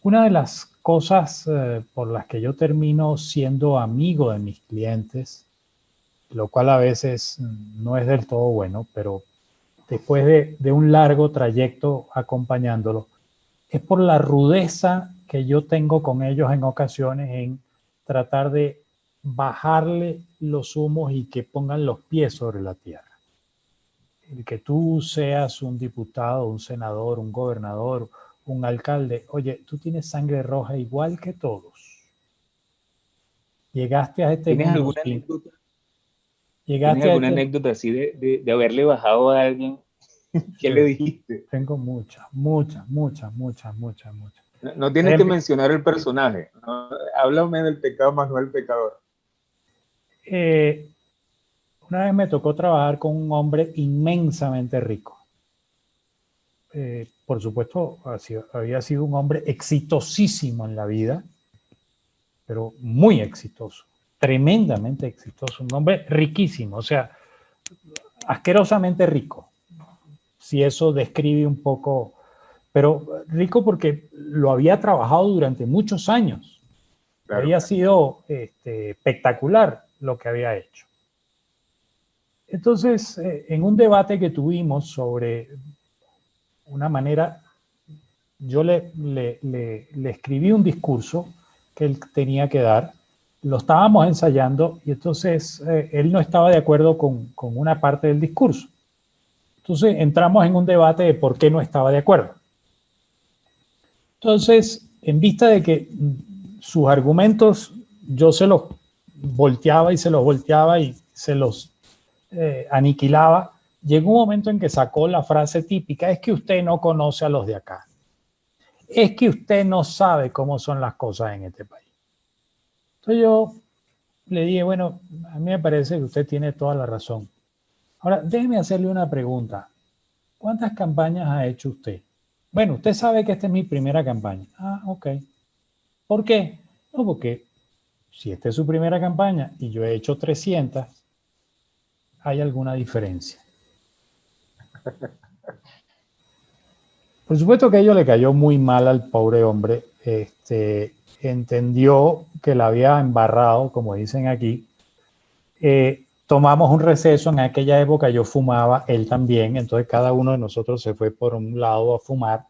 Una de las cosas por las que yo termino siendo amigo de mis clientes, lo cual a veces no es del todo bueno, pero después de un largo trayecto acompañándolo, es por la rudeza que yo tengo con ellos en ocasiones en tratar de bajarle los humos y que pongan los pies sobre la tierra. El que tú seas un diputado, un senador, un gobernador, un alcalde, oye, tú tienes sangre roja igual que todos. Llegaste a este ¿Tienes mundo alguna sin... anécdota? ¿Tienes Llegaste a alguna este... anécdota así de haberle bajado a alguien? ¿Qué le dijiste? Tengo muchas, muchas, muchas, muchas, muchas, muchas. No, no tienes que mencionar el personaje. No, háblame del pecado más no del pecador. Una vez me tocó trabajar con un hombre inmensamente rico. Por supuesto, había sido un hombre exitosísimo en la vida, pero muy exitoso. tremendamente exitoso, un hombre riquísimo, o sea, asquerosamente rico, si eso describe un poco, pero rico porque lo había trabajado durante muchos años, Claro, había sido espectacular lo que había hecho. Entonces, en un debate que tuvimos sobre una manera, yo le escribí un discurso que él tenía que dar, lo estábamos ensayando y entonces él no estaba de acuerdo con una parte del discurso. Entonces entramos en un debate de por qué no estaba de acuerdo. Entonces, en vista de que sus argumentos yo se los volteaba y se los volteaba y se los aniquilaba, llegó un momento en que sacó la frase típica: es que usted no conoce a los de acá. Es que usted no sabe cómo son las cosas en este país. Entonces yo le dije, bueno, a mí me parece que usted tiene toda la razón. Ahora, déjeme hacerle una pregunta. ¿Cuántas campañas ha hecho usted? Bueno, usted sabe que esta es mi primera campaña. Ah, ok. ¿Por qué? No, porque si esta es su primera campaña y yo he hecho 300, hay alguna diferencia. Por supuesto que a ello le cayó muy mal al pobre hombre. Entendió que la había embarrado, como dicen aquí. Tomamos un receso. En aquella época yo fumaba, él también. Entonces cada uno de nosotros se fue por un lado a fumar.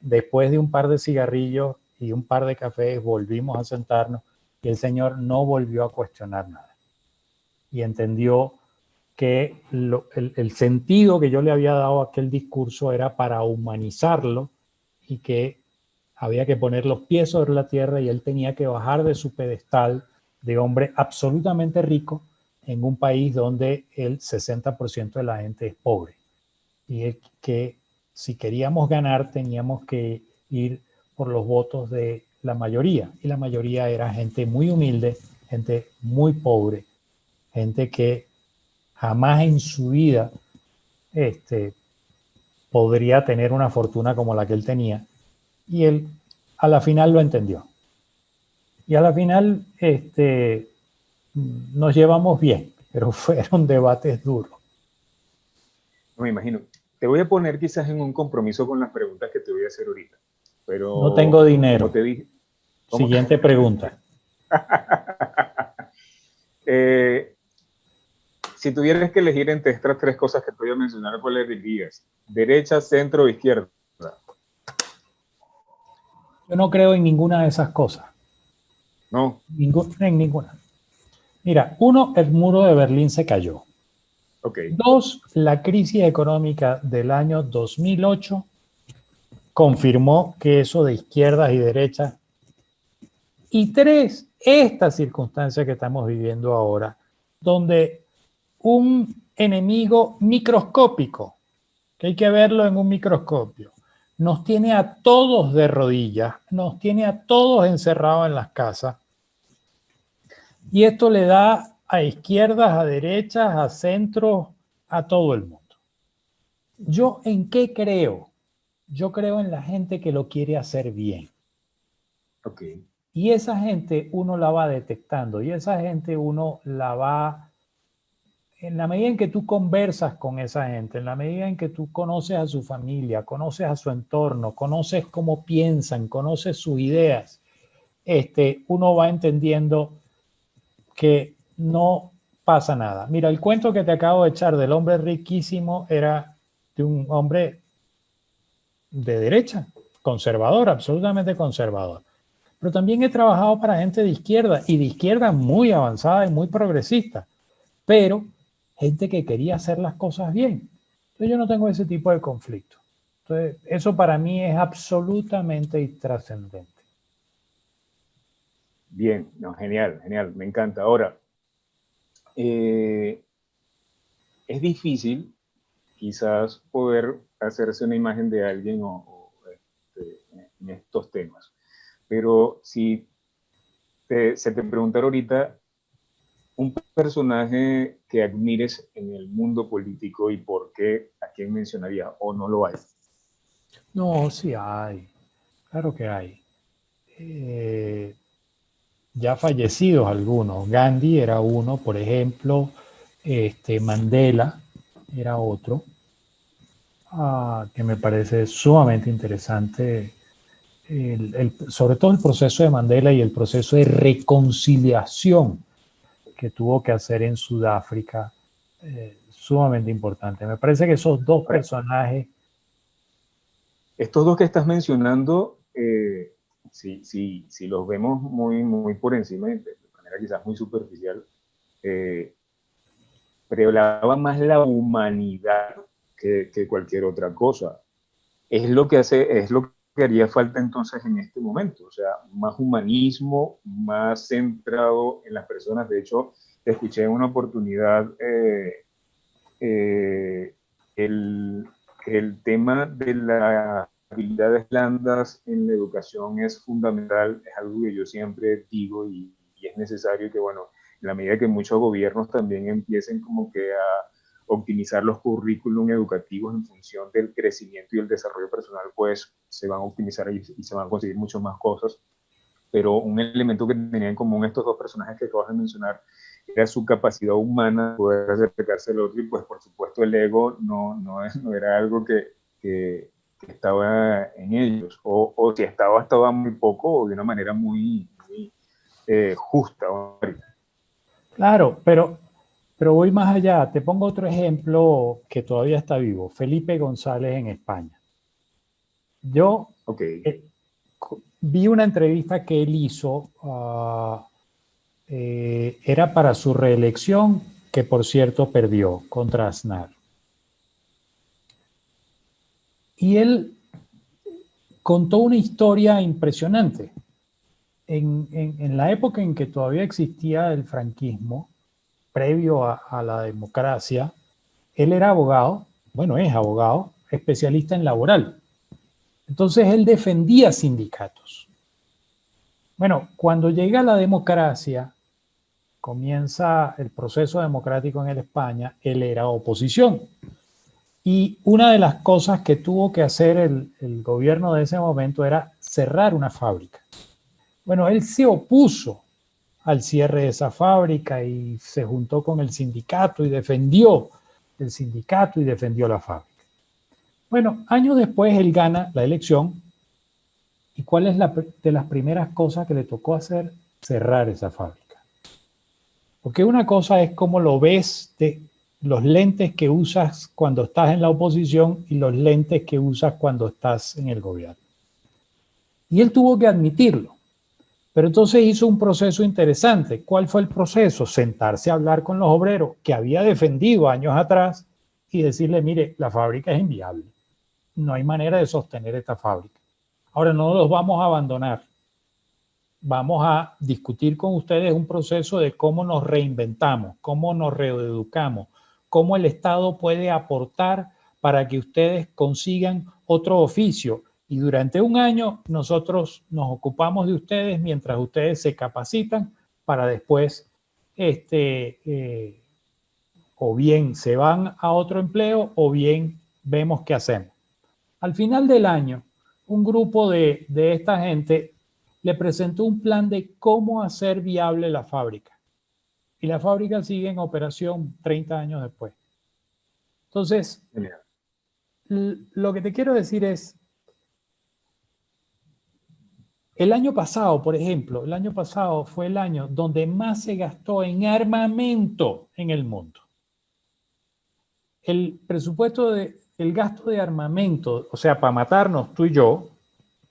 Después de un par de cigarrillos y un par de cafés, volvimos a sentarnos y el señor no volvió a cuestionar nada. Y entendió que el sentido que yo le había dado a aquel discurso era para humanizarlo y que había que poner los pies sobre la tierra y él tenía que bajar de su pedestal de hombre absolutamente rico en un país donde el 60% de la gente es pobre. Y que si queríamos ganar teníamos que ir por los votos de la mayoría. Y la mayoría era gente muy humilde, gente muy pobre, gente que jamás en su vida podría tener una fortuna como la que él tenía. Y él a la final lo entendió. Y a la final nos llevamos bien, pero fueron debates duros. no me imagino. Te voy a poner quizás en un compromiso con las preguntas que te voy a hacer ahorita, No pero tengo como dinero. te dije, ¿cómo? Siguiente pregunta. eh, si tuvieras que elegir entre estas tres cosas que te voy a mencionar, ¿cuáles dirías? ¿Derecha, centro o izquierda? Yo no creo en ninguna de esas cosas. No. En ninguna. Mira, uno, el muro de Berlín se cayó. Ok. Dos, la crisis económica del año 2008 confirmó que eso de izquierdas y derechas. Y tres, esta circunstancia que estamos viviendo ahora, donde un enemigo microscópico, que hay que verlo en un microscopio, nos tiene a todos de rodillas, nos tiene a todos encerrados en las casas. Y esto le da a izquierdas, a derechas, a centros, a todo el mundo. ¿Yo en qué creo? Yo creo en la gente que lo quiere hacer bien. Ok. Y esa gente uno la va detectando y esa gente uno la va, en la medida en que tú conversas con esa gente, en la medida en que tú conoces a su familia, conoces a su entorno, conoces cómo piensan, conoces sus ideas, uno va entendiendo que no pasa nada. Mira, el cuento que te acabo de echar del hombre riquísimo era de un hombre de derecha, conservador, absolutamente conservador. Pero también he trabajado para gente de izquierda y de izquierda muy avanzada y muy progresista, pero gente que quería hacer las cosas bien. Entonces yo no tengo ese tipo de conflicto. Entonces eso para mí es absolutamente intrascendente. Bien, no, genial, genial, me encanta. Ahora, eh, es difícil quizás poder hacerse una imagen de alguien en estos temas, pero si se te preguntara ahorita un personaje que admires en el mundo político y por qué, ¿a quién mencionaría o no lo hay? No, sí hay, claro que hay. Eh, ya fallecidos algunos. Gandhi era uno, por ejemplo, Mandela era otro, que me parece sumamente interesante, sobre todo el proceso de Mandela y el proceso de reconciliación que tuvo que hacer en Sudáfrica, sumamente importante. Me parece que esos dos Ahora, personajes... estos dos que estás mencionando, si los vemos muy por encima, de manera quizás muy superficial, prevalaba más la humanidad que cualquier otra cosa. Es lo que haría falta entonces en este momento, o sea, más humanismo, más centrado en las personas. De hecho, escuché en una oportunidad eh, el, que el tema de las habilidades blandas en la educación es fundamental, es algo que yo siempre digo y es necesario que, bueno, en la medida que muchos gobiernos también empiecen como que a optimizar los currículum educativos en función del crecimiento y el desarrollo personal, pues se van a optimizar y se van a conseguir muchas más cosas. Pero un elemento que tenían en común estos dos personajes que acabas de mencionar era su capacidad humana de poder acercarse al otro, y pues por supuesto el ego no era algo que estaba en ellos, o si estaba muy poco o de una manera muy justa. Claro, pero voy más allá. Te pongo otro ejemplo que todavía está vivo. Felipe González en España. Yo Ok, vi una entrevista que él hizo, era para su reelección, que por cierto perdió contra Aznar. Y él contó una historia impresionante. En la época en que todavía existía el franquismo, previo a la democracia, él era abogado, bueno, es abogado, especialista en laboral. Entonces él defendía sindicatos. Bueno, cuando llega la democracia, comienza el proceso democrático en España, él era oposición. Y una de las cosas que tuvo que hacer el gobierno de ese momento era cerrar una fábrica. Bueno, él se opuso al cierre de esa fábrica y se juntó con el sindicato y defendió el sindicato y defendió la fábrica. Bueno, años después él gana la elección. ¿Y cuál es de las primeras cosas que le tocó hacer? Cerrar esa fábrica. Porque una cosa es cómo lo ves de los lentes que usas cuando estás en la oposición y los lentes que usas cuando estás en el gobierno. Y él tuvo que admitirlo. Pero entonces hizo un proceso interesante. ¿Cuál fue el proceso? Sentarse a hablar con los obreros que había defendido años atrás y decirle, mire, la fábrica es inviable. No hay manera de sostener esta fábrica. Ahora no los vamos a abandonar. Vamos a discutir con ustedes un proceso de cómo nos reinventamos, cómo nos reeducamos, cómo el Estado puede aportar para que ustedes consigan otro oficio. Y durante un año nosotros nos ocupamos de ustedes mientras ustedes se capacitan para después, o bien se van a otro empleo o bien vemos qué hacemos. Al final del año, un grupo de esta gente le presentó un plan de cómo hacer viable la fábrica. Y la fábrica sigue en operación 30 años después. Entonces, genial. lo que te quiero decir es, el año pasado, por ejemplo, el año pasado fue el año donde más se gastó en armamento en el mundo. El presupuesto el gasto de armamento, o sea, para matarnos tú y yo,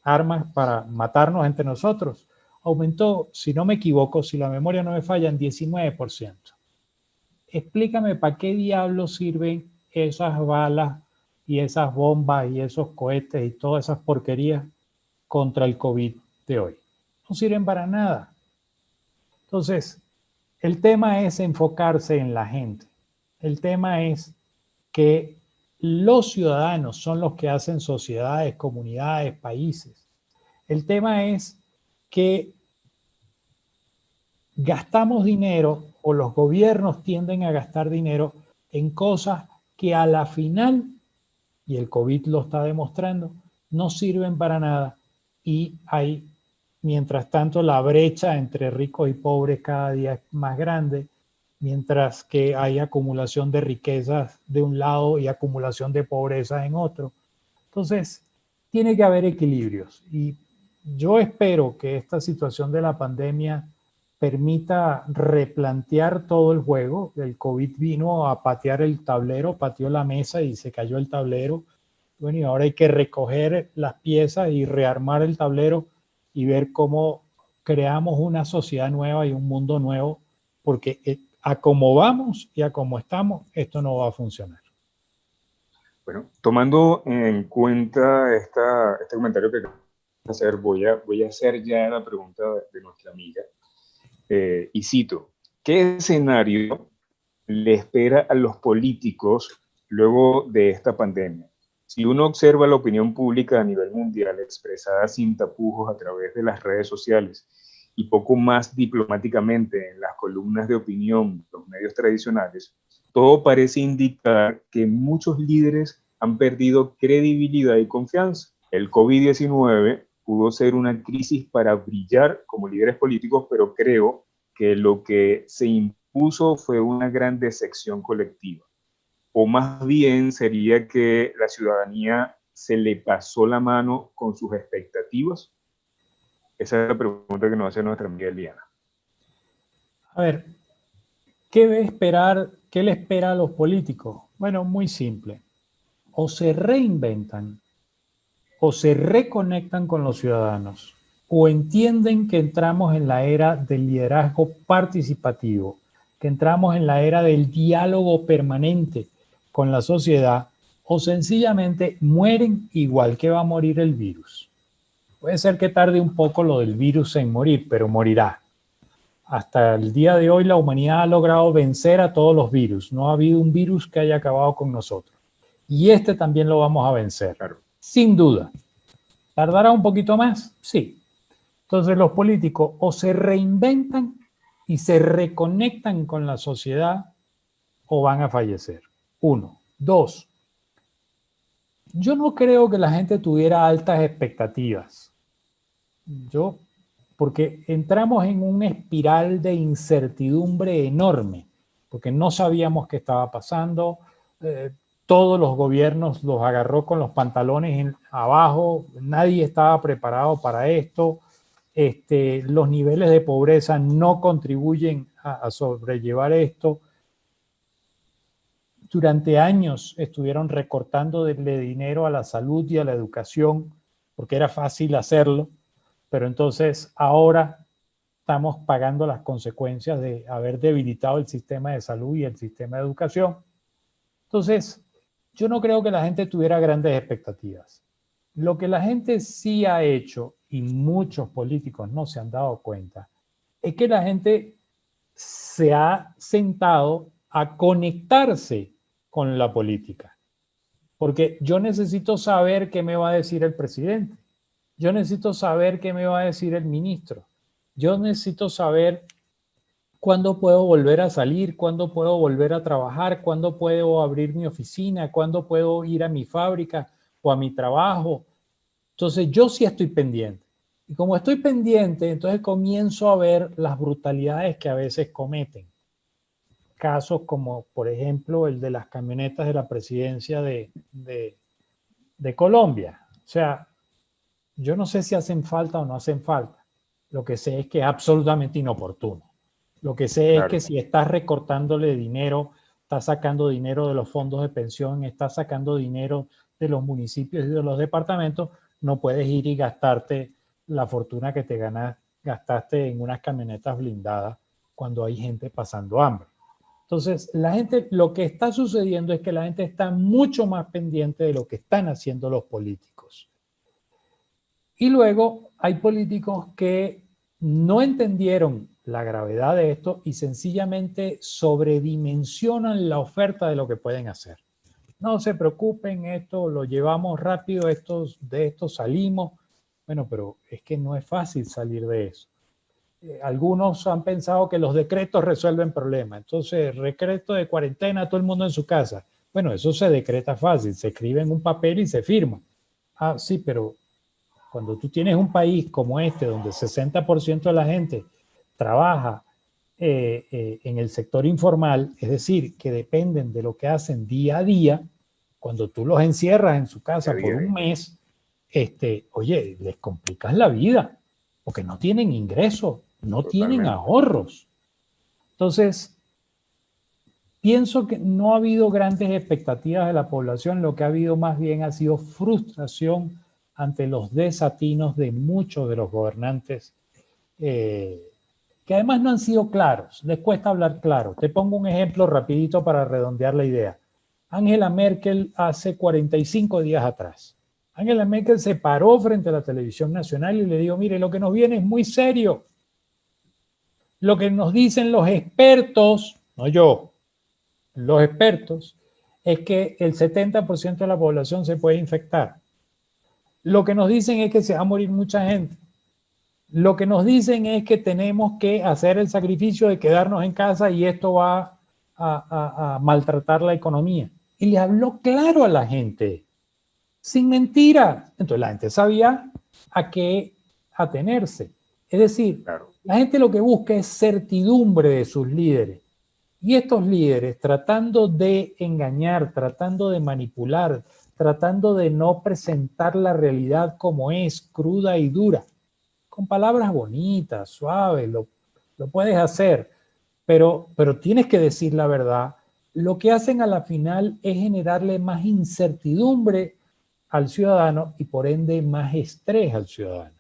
armas para matarnos entre nosotros, aumentó, si no me equivoco, si la memoria no me falla, en 19%. Explícame para qué diablos sirven esas balas y esas bombas y esos cohetes y todas esas porquerías contra el COVID de hoy. No sirven para nada. Entonces, el tema es enfocarse en la gente. El tema es que los ciudadanos son los que hacen sociedades, comunidades, países. El tema es que gastamos dinero, o los gobiernos tienden a gastar dinero en cosas que a la final, y el COVID lo está demostrando, no sirven para nada y hay Mientras tanto, la brecha entre ricos y pobres cada día es más grande, mientras que hay acumulación de riquezas de un lado y acumulación de pobreza en otro. Entonces, tiene que haber equilibrios. Y yo espero que esta situación de la pandemia permita replantear todo el juego. El COVID vino a patear el tablero, pateó la mesa y se cayó el tablero. Bueno, y ahora hay que recoger las piezas y rearmar el tablero y ver cómo creamos una sociedad nueva y un mundo nuevo, porque a como vamos y a como estamos, esto no va a funcionar. Bueno, tomando en cuenta este comentario que acabas de hacer, voy a hacer ya la pregunta de nuestra amiga. Y cito, ¿qué escenario le espera a los políticos luego de esta pandemia? Si uno observa la opinión pública a nivel mundial expresada sin tapujos a través de las redes sociales y poco más diplomáticamente en las columnas de opinión de los medios tradicionales, todo parece indicar que muchos líderes han perdido credibilidad y confianza. El COVID-19 pudo ser una crisis para brillar como líderes políticos, pero creo que lo que se impuso fue una gran decepción colectiva. O más bien sería que la ciudadanía se le pasó la mano con sus expectativas. Esa es la pregunta que nos hace nuestra amiga Eliana. A ver, ¿qué le espera a los políticos? Bueno, muy simple. O se reinventan o se reconectan con los ciudadanos, o entienden que entramos en la era del liderazgo participativo, que entramos en la era del diálogo permanente con la sociedad, o sencillamente mueren igual que va a morir el virus. Puede ser que tarde un poco lo del virus en morir, pero morirá. Hasta el día de hoy la humanidad ha logrado vencer a todos los virus. No ha habido un virus que haya acabado con nosotros. Y este también lo vamos a vencer. Claro. Sin duda. ¿Tardará un poquito más? Sí. Entonces los políticos o se reinventan y se reconectan con la sociedad o van a fallecer. 1. 2. Yo no creo que la gente tuviera altas expectativas. Porque entramos en una espiral de incertidumbre enorme, porque no sabíamos qué estaba pasando. Todos los gobiernos los agarró con los pantalones abajo, nadie estaba preparado para esto. Los niveles de pobreza no contribuyen a sobrellevar esto. Durante años estuvieron recortándole dinero a la salud y a la educación porque era fácil hacerlo, pero entonces ahora estamos pagando las consecuencias de haber debilitado el sistema de salud y el sistema de educación. Entonces, yo no creo que la gente tuviera grandes expectativas. Lo que la gente sí ha hecho, y muchos políticos no se han dado cuenta, es que la gente se ha sentado a conectarse con la política. Porque yo necesito saber qué me va a decir el presidente. Yo necesito saber qué me va a decir el ministro. Yo necesito saber cuándo puedo volver a salir, cuándo puedo volver a trabajar, cuándo puedo abrir mi oficina, cuándo puedo ir a mi fábrica o a mi trabajo. Entonces yo sí estoy pendiente. Y como estoy pendiente, entonces comienzo a ver las brutalidades que a veces cometen. Casos como, por ejemplo, el de las camionetas de la presidencia de Colombia. O sea, yo no sé si hacen falta o no hacen falta. Lo que sé es que es absolutamente inoportuno. Lo que sé es que si estás recortándole dinero, estás sacando dinero de los fondos de pensión, estás sacando dinero de los municipios y de los departamentos, no puedes ir y gastarte la fortuna que te gastaste en unas camionetas blindadas cuando hay gente pasando hambre. Entonces, la gente, lo que está sucediendo es que la gente está mucho más pendiente de lo que están haciendo los políticos. Y luego hay políticos que no entendieron la gravedad de esto y sencillamente sobredimensionan la oferta de lo que pueden hacer. No se preocupen, esto lo llevamos rápido, de esto salimos. Bueno, pero es que no es fácil salir de eso. Algunos han pensado que los decretos resuelven problemas. Entonces, decreto de cuarentena, todo el mundo en su casa. Bueno, eso se decreta fácil, se escribe en un papel y se firma. Ah, sí, pero cuando tú tienes un país como este, donde el 60% de la gente trabaja en el sector informal, es decir, que dependen de lo que hacen día a día, cuando tú los encierras en su casa por un mes, oye, les complicas la vida, porque no tienen ingresos, no tienen ahorros. Entonces, pienso que no ha habido grandes expectativas de la población, lo que ha habido más bien ha sido frustración ante los desatinos de muchos de los gobernantes, que además no han sido claros, les cuesta hablar claro. Te pongo un ejemplo rapidito para redondear la idea. Angela Merkel hace 45 días atrás. Angela Merkel se paró frente a la televisión nacional y le dijo, mire, lo que nos viene es muy serio. Lo que nos dicen los expertos, no yo, los expertos, es que el 70% de la población se puede infectar. Lo que nos dicen es que se va a morir mucha gente. Lo que nos dicen es que tenemos que hacer el sacrificio de quedarnos en casa y esto va a maltratar la economía. Y le habló claro a la gente, sin mentiras. Entonces la gente sabía a qué atenerse. Es decir, la gente lo que busca es certidumbre de sus líderes. Y estos líderes, tratando de engañar, tratando de manipular, tratando de no presentar la realidad como es, cruda y dura, con palabras bonitas, suaves, lo puedes hacer, pero tienes que decir la verdad. Lo que hacen a la final es generarle más incertidumbre al ciudadano y por ende más estrés al ciudadano.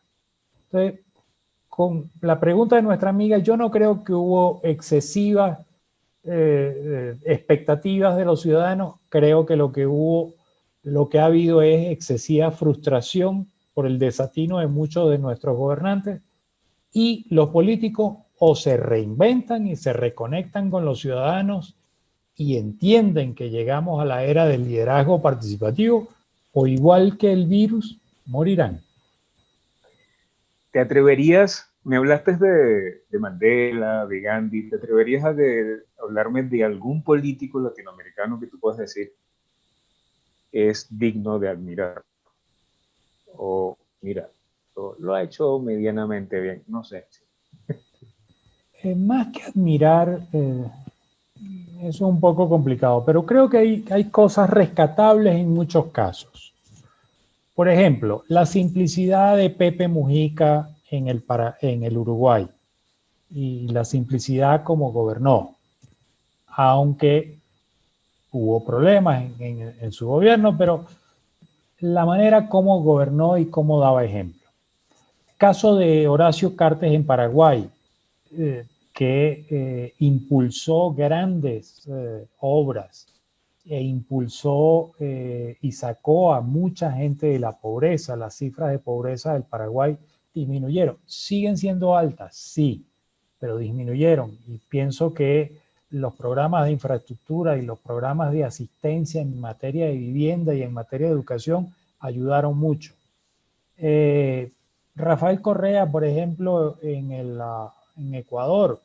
Entonces, con la pregunta de nuestra amiga, yo no creo que hubo excesivas expectativas de los ciudadanos. Creo que lo que ha habido es excesiva frustración por el desatino de muchos de nuestros gobernantes, y los políticos o se reinventan y se reconectan con los ciudadanos y entienden que llegamos a la era del liderazgo participativo, o igual que el virus, morirán. ¿Te atreverías, me hablaste de Mandela, de Gandhi, ¿te atreverías a hablarme de algún político latinoamericano que tú puedas decir es digno de admirar? O mira, lo ha hecho medianamente bien, no sé. Más que admirar, eso es un poco complicado, pero creo que hay cosas rescatables en muchos casos. Por ejemplo, la simplicidad de Pepe Mujica en el Uruguay y la simplicidad como gobernó, aunque hubo problemas en su gobierno, pero la manera como gobernó y cómo daba ejemplo. Caso de Horacio Cartes en Paraguay, que impulsó grandes obras e impulsó y sacó a mucha gente de la pobreza. Las cifras de pobreza del Paraguay disminuyeron. Siguen siendo altas, sí, pero disminuyeron. Y pienso que los programas de infraestructura y los programas de asistencia en materia de vivienda y en materia de educación ayudaron mucho. Rafael Correa, por ejemplo, en Ecuador,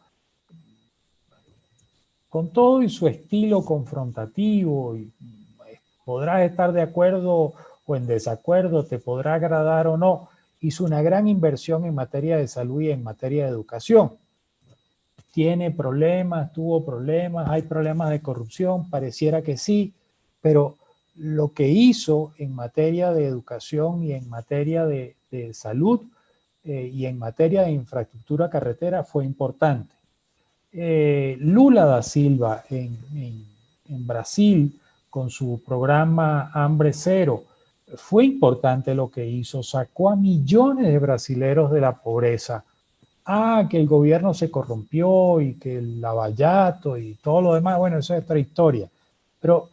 con todo y su estilo confrontativo, y podrás estar de acuerdo o en desacuerdo, te podrá agradar o no, hizo una gran inversión en materia de salud y en materia de educación. Tiene problemas, tuvo problemas, hay problemas de corrupción, pareciera que sí, pero lo que hizo en materia de educación y en materia de salud y en materia de infraestructura carretera fue importante. Lula da Silva en Brasil, con su programa Hambre Cero, fue importante lo que hizo, sacó a millones de brasileros de la pobreza. Que el gobierno se corrompió y que el lavallato y todo lo demás, bueno, eso es otra historia. Pero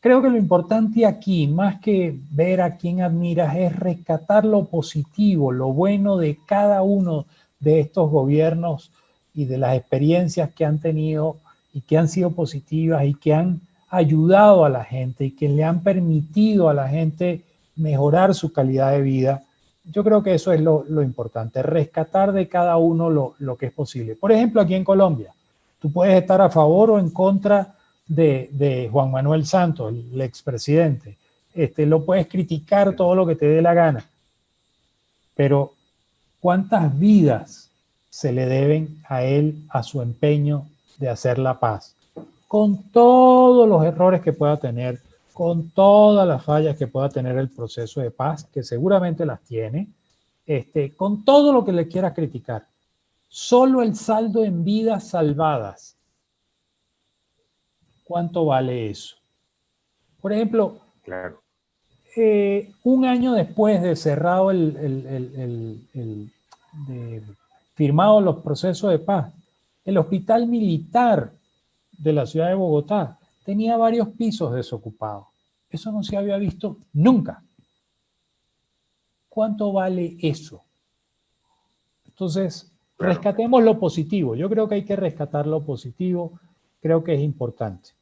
creo que lo importante aquí, más que ver a quién admiras, es rescatar lo positivo, lo bueno de cada uno de estos gobiernos y de las experiencias que han tenido y que han sido positivas y que han ayudado a la gente y que le han permitido a la gente mejorar su calidad de vida. Yo creo que eso es lo importante, rescatar de cada uno lo que es posible. Por ejemplo, aquí en Colombia, tú puedes estar a favor o en contra de Juan Manuel Santos, el expresidente. Lo puedes criticar todo lo que te dé la gana. pero ¿cuántas vidas se le deben a él, a su empeño de hacer la paz? Con todos los errores que pueda tener, con todas las fallas que pueda tener el proceso de paz, que seguramente las tiene, con todo lo que le quiera criticar. Solo el saldo en vidas salvadas. ¿Cuánto vale eso? Por ejemplo, Claro. un año después de cerrado de firmado los procesos de paz, el hospital militar de la ciudad de Bogotá tenía varios pisos desocupados. Eso no se había visto nunca. ¿Cuánto vale eso? Entonces, Claro. rescatemos lo positivo. Yo creo que hay que rescatar lo positivo. Creo que es importante.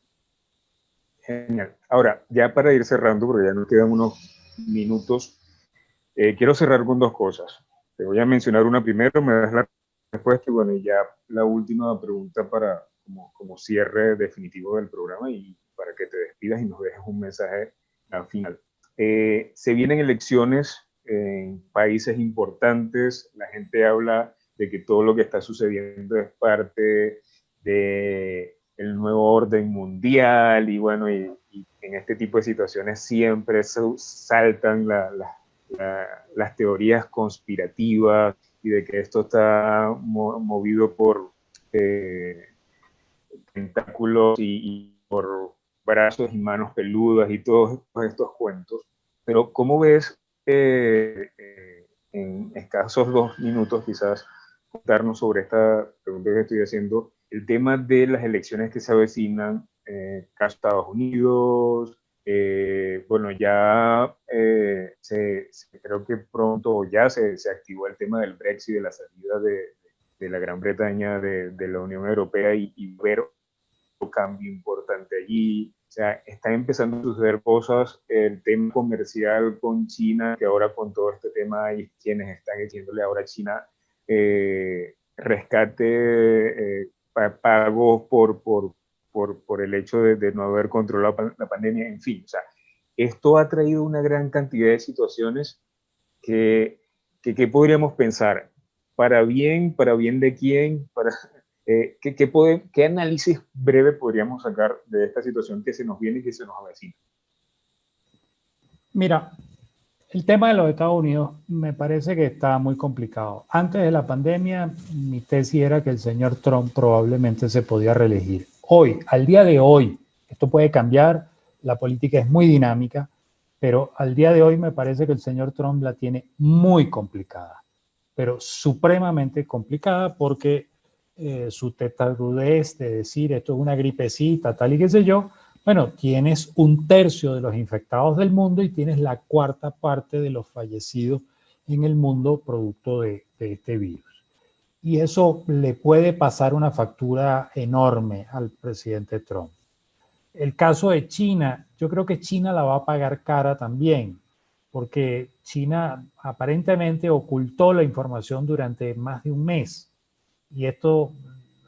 Genial. Ahora, ya para ir cerrando, porque ya nos quedan unos minutos, quiero cerrar con dos cosas. Te voy a mencionar una primero, me das la respuesta y bueno, y ya la última pregunta para como cierre definitivo del programa y para que te despidas y nos dejes un mensaje al final. Se vienen elecciones en países importantes, la gente habla de que todo lo que está sucediendo es parte de el nuevo orden mundial y bueno, y en este tipo de situaciones siempre saltan las teorías conspirativas y de que esto está movido por tentáculos y por brazos y manos peludas y todos estos cuentos. Pero ¿cómo ves en escasos 2 minutos quizás contarnos sobre esta pregunta que estoy haciendo, el tema de las elecciones que se avecinan, caso Estados Unidos, bueno, ya creo que pronto ya se activó el tema del Brexit, de la salida de la Gran Bretaña de la Unión Europea y ver un cambio importante allí. O sea, están empezando a suceder cosas, el tema comercial con China, que ahora con todo este tema hay quienes están diciéndole ahora a China rescate, pagos por el hecho de no haber controlado la pandemia, en fin. O sea, esto ha traído una gran cantidad de situaciones que podríamos pensar, para bien de quién, ¿qué análisis breve podríamos sacar de esta situación que se nos viene y que se nos avecina? Mira, el tema de los Estados Unidos me parece que está muy complicado. Antes de la pandemia, mi tesis era que el señor Trump probablemente se podía reelegir. Hoy, al día de hoy, esto puede cambiar, la política es muy dinámica, pero al día de hoy me parece que el señor Trump la tiene muy complicada, pero supremamente complicada porque su tetarudez de decir esto es una gripecita, tal y qué sé yo, bueno, tienes 1/3 de los infectados del mundo y tienes la 1/4 parte de los fallecidos en el mundo producto de este virus. Y eso le puede pasar una factura enorme al presidente Trump. El caso de China, yo creo que China la va a pagar cara también, porque China aparentemente ocultó la información durante más de un mes. Y esto,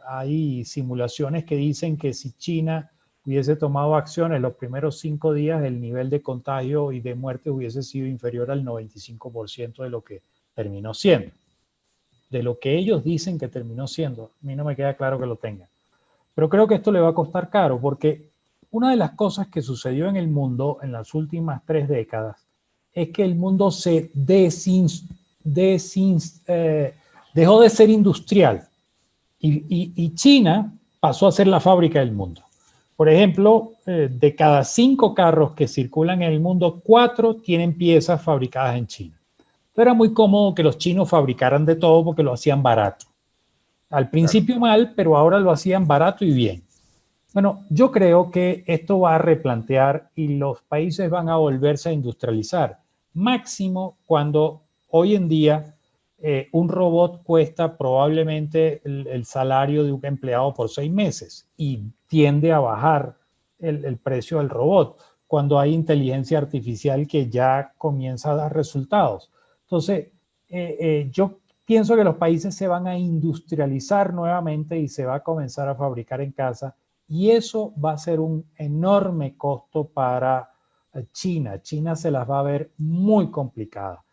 hay simulaciones que dicen que si China hubiese tomado acciones los primeros 5 días, el nivel de contagio y de muerte hubiese sido inferior al 95% de lo que terminó siendo. De lo que ellos dicen que terminó siendo. A mí no me queda claro que lo tengan. Pero creo que esto le va a costar caro, porque una de las cosas que sucedió en el mundo en las últimas 3 décadas es que el mundo se dejó de ser industrial. Y China pasó a ser la fábrica del mundo. Por ejemplo, de cada 5 carros que circulan en el mundo, 4 tienen piezas fabricadas en China. Pero era muy cómodo que los chinos fabricaran de todo porque lo hacían barato. Al principio mal, pero ahora lo hacían barato y bien. Bueno, yo creo que esto va a replantear y los países van a volverse a industrializar. Máximo cuando hoy en día un robot cuesta probablemente el salario de un empleado por 6 meses y tiende a bajar el precio del robot cuando hay inteligencia artificial que ya comienza a dar resultados. Entonces, yo pienso que los países se van a industrializar nuevamente y se va a comenzar a fabricar en casa y eso va a ser un enorme costo para China. China se las va a ver muy complicada.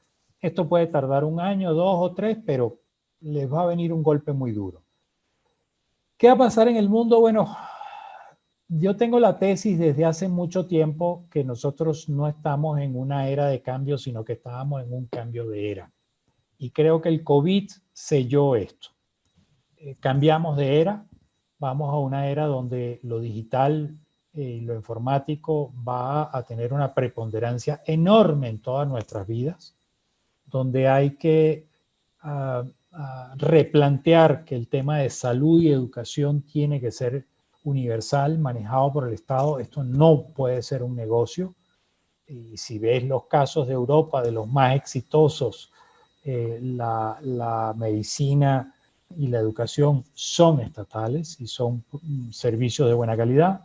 Esto puede tardar 1 año, 2 o 3, pero les va a venir un golpe muy duro. ¿Qué va a pasar en el mundo? Bueno, yo tengo la tesis desde hace mucho tiempo que nosotros no estamos en una era de cambio, sino que estábamos en un cambio de era. Y creo que el COVID selló esto. Cambiamos de era, vamos a una era donde lo digital y lo informático va a tener una preponderancia enorme en todas nuestras vidas, donde hay que replantear que el tema de salud y educación tiene que ser universal, manejado por el Estado. Esto no puede ser un negocio. Y si ves los casos de Europa, de los más exitosos, la medicina y la educación son estatales y son servicios de buena calidad.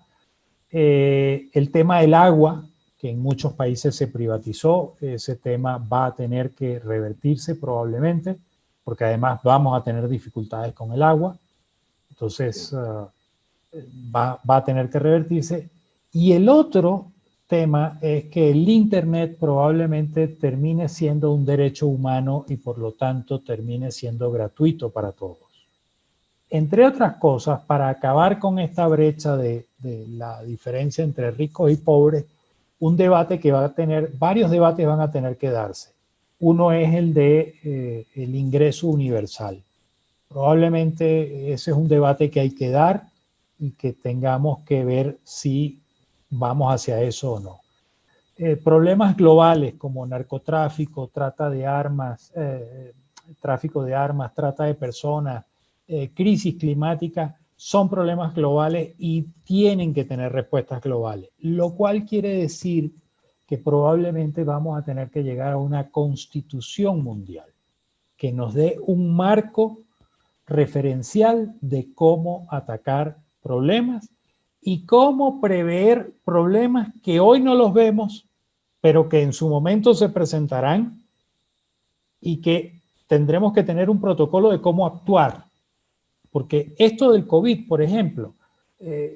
El tema del agua, que en muchos países se privatizó, ese tema va a tener que revertirse probablemente, porque además vamos a tener dificultades con el agua. Entonces, va a tener que revertirse. Y el otro tema es que el Internet probablemente termine siendo un derecho humano y por lo tanto termine siendo gratuito para todos. Entre otras cosas, para acabar con esta brecha de la diferencia entre ricos y pobres, un debate que va a tener, varios debates van a tener que darse. Uno es el de el ingreso universal. Probablemente ese es un debate que hay que dar y que tengamos que ver si vamos hacia eso o no. Problemas globales como narcotráfico, trata de armas, tráfico de armas, trata de personas, crisis climática, son problemas globales y tienen que tener respuestas globales, lo cual quiere decir que probablemente vamos a tener que llegar a una constitución mundial que nos dé un marco referencial de cómo atacar problemas y cómo prever problemas que hoy no los vemos, pero que en su momento se presentarán y que tendremos que tener un protocolo de cómo actuar. Porque esto del COVID, por ejemplo,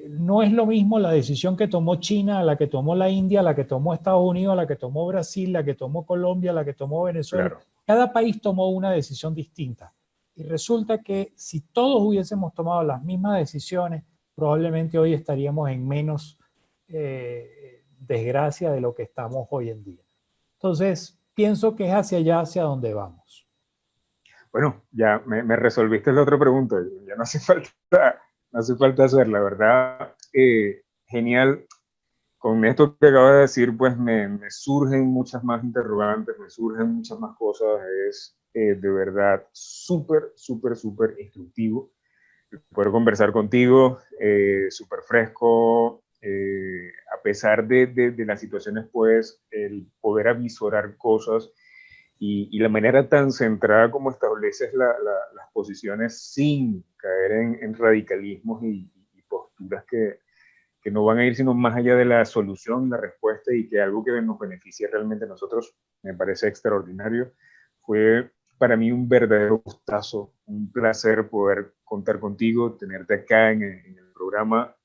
no es lo mismo la decisión que tomó China, a la que tomó la India, a la que tomó Estados Unidos, a la que tomó Brasil, la que tomó Colombia, a la que tomó Venezuela. Claro. Cada país tomó una decisión distinta. Y resulta que si todos hubiésemos tomado las mismas decisiones, probablemente hoy estaríamos en menos desgracia de lo que estamos hoy en día. Entonces, pienso que es hacia allá, hacia donde vamos. Bueno, ya me resolviste la otra pregunta. Ya no hace falta hacerla, ¿verdad? Genial. Con esto que acabas de decir, pues me surgen muchas más interrogantes, me surgen muchas más cosas. Es de verdad súper, súper, súper instructivo poder conversar contigo, súper fresco. A pesar de las situaciones, pues el poder avisorar cosas y la manera tan centrada como estableces las posiciones sin caer en radicalismos y posturas que no van a ir sino más allá de la solución, la respuesta y que algo que nos beneficie realmente a nosotros, me parece extraordinario. Fue para mí un verdadero gustazo, un placer poder contar contigo, tenerte acá en el programa.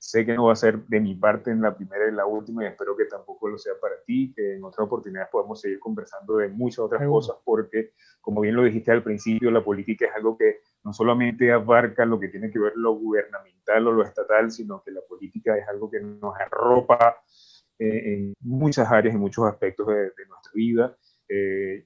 Sé que no va a ser de mi parte en la primera y la última y espero que tampoco lo sea para ti, que en otras oportunidades podamos seguir conversando de muchas otras cosas porque, como bien lo dijiste al principio, la política es algo que no solamente abarca lo que tiene que ver lo gubernamental o lo estatal, sino que la política es algo que nos arropa en muchas áreas, en muchos aspectos de nuestra vida.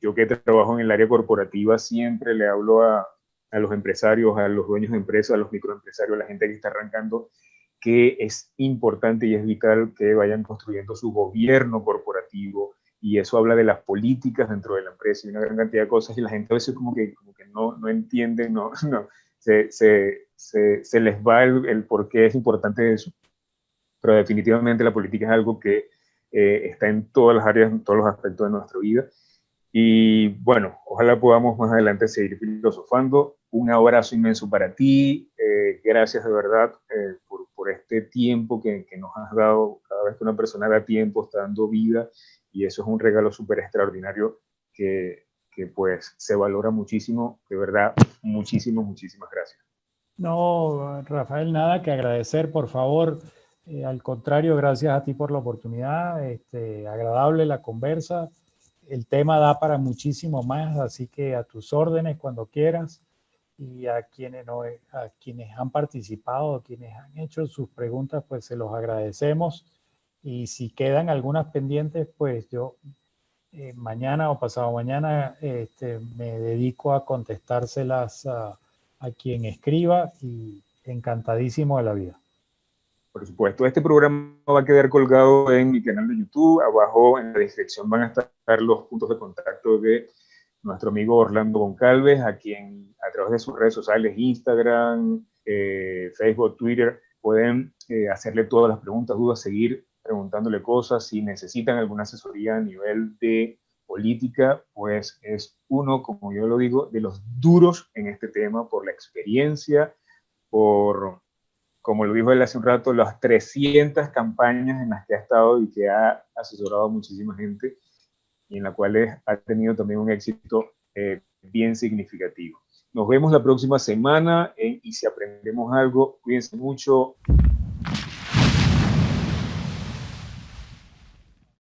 Yo que trabajo en el área corporativa siempre le hablo a los empresarios, a los dueños de empresas, a los microempresarios, a la gente que está arrancando, que es importante y es vital que vayan construyendo su gobierno corporativo, y eso habla de las políticas dentro de la empresa y una gran cantidad de cosas, y la gente a veces como que no entiende, se les va el por qué es importante eso, pero definitivamente la política es algo que está en todas las áreas, en todos los aspectos de nuestra vida. Y bueno, ojalá podamos más adelante seguir filosofando. Un abrazo inmenso para ti. Gracias de verdad por este tiempo que nos has dado. Cada vez que una persona da tiempo, está dando vida. Y eso es un regalo súper extraordinario que pues se valora muchísimo. De verdad, muchísimas gracias. No, Rafael, nada que agradecer, por favor. Al contrario, gracias a ti por la oportunidad. Agradable la conversa. el tema da para muchísimo más, así que a tus órdenes cuando quieras. Y a quienes, no, a quienes han participado, quienes han hecho sus preguntas, pues se los agradecemos. Y si quedan algunas pendientes, pues yo mañana o pasado mañana me dedico a contestárselas a quien escriba y encantadísimo de la vida. Por supuesto, este programa va a quedar colgado en mi canal de YouTube. Abajo en la descripción van a estar los puntos de contacto de nuestro amigo Orlando Goncalves, a quien a través de sus redes sociales, Instagram, Facebook, Twitter, pueden hacerle todas las preguntas, dudas, seguir preguntándole cosas. Si necesitan alguna asesoría a nivel de política, pues es uno, como yo lo digo, de los duros en este tema por la experiencia, por, como lo dijo él hace un rato, las 300 campañas en las que ha estado y que ha asesorado a muchísima gente, y en la cual ha tenido también un éxito bien significativo. Nos vemos la próxima semana en Y si aprendemos algo. Cuídense mucho.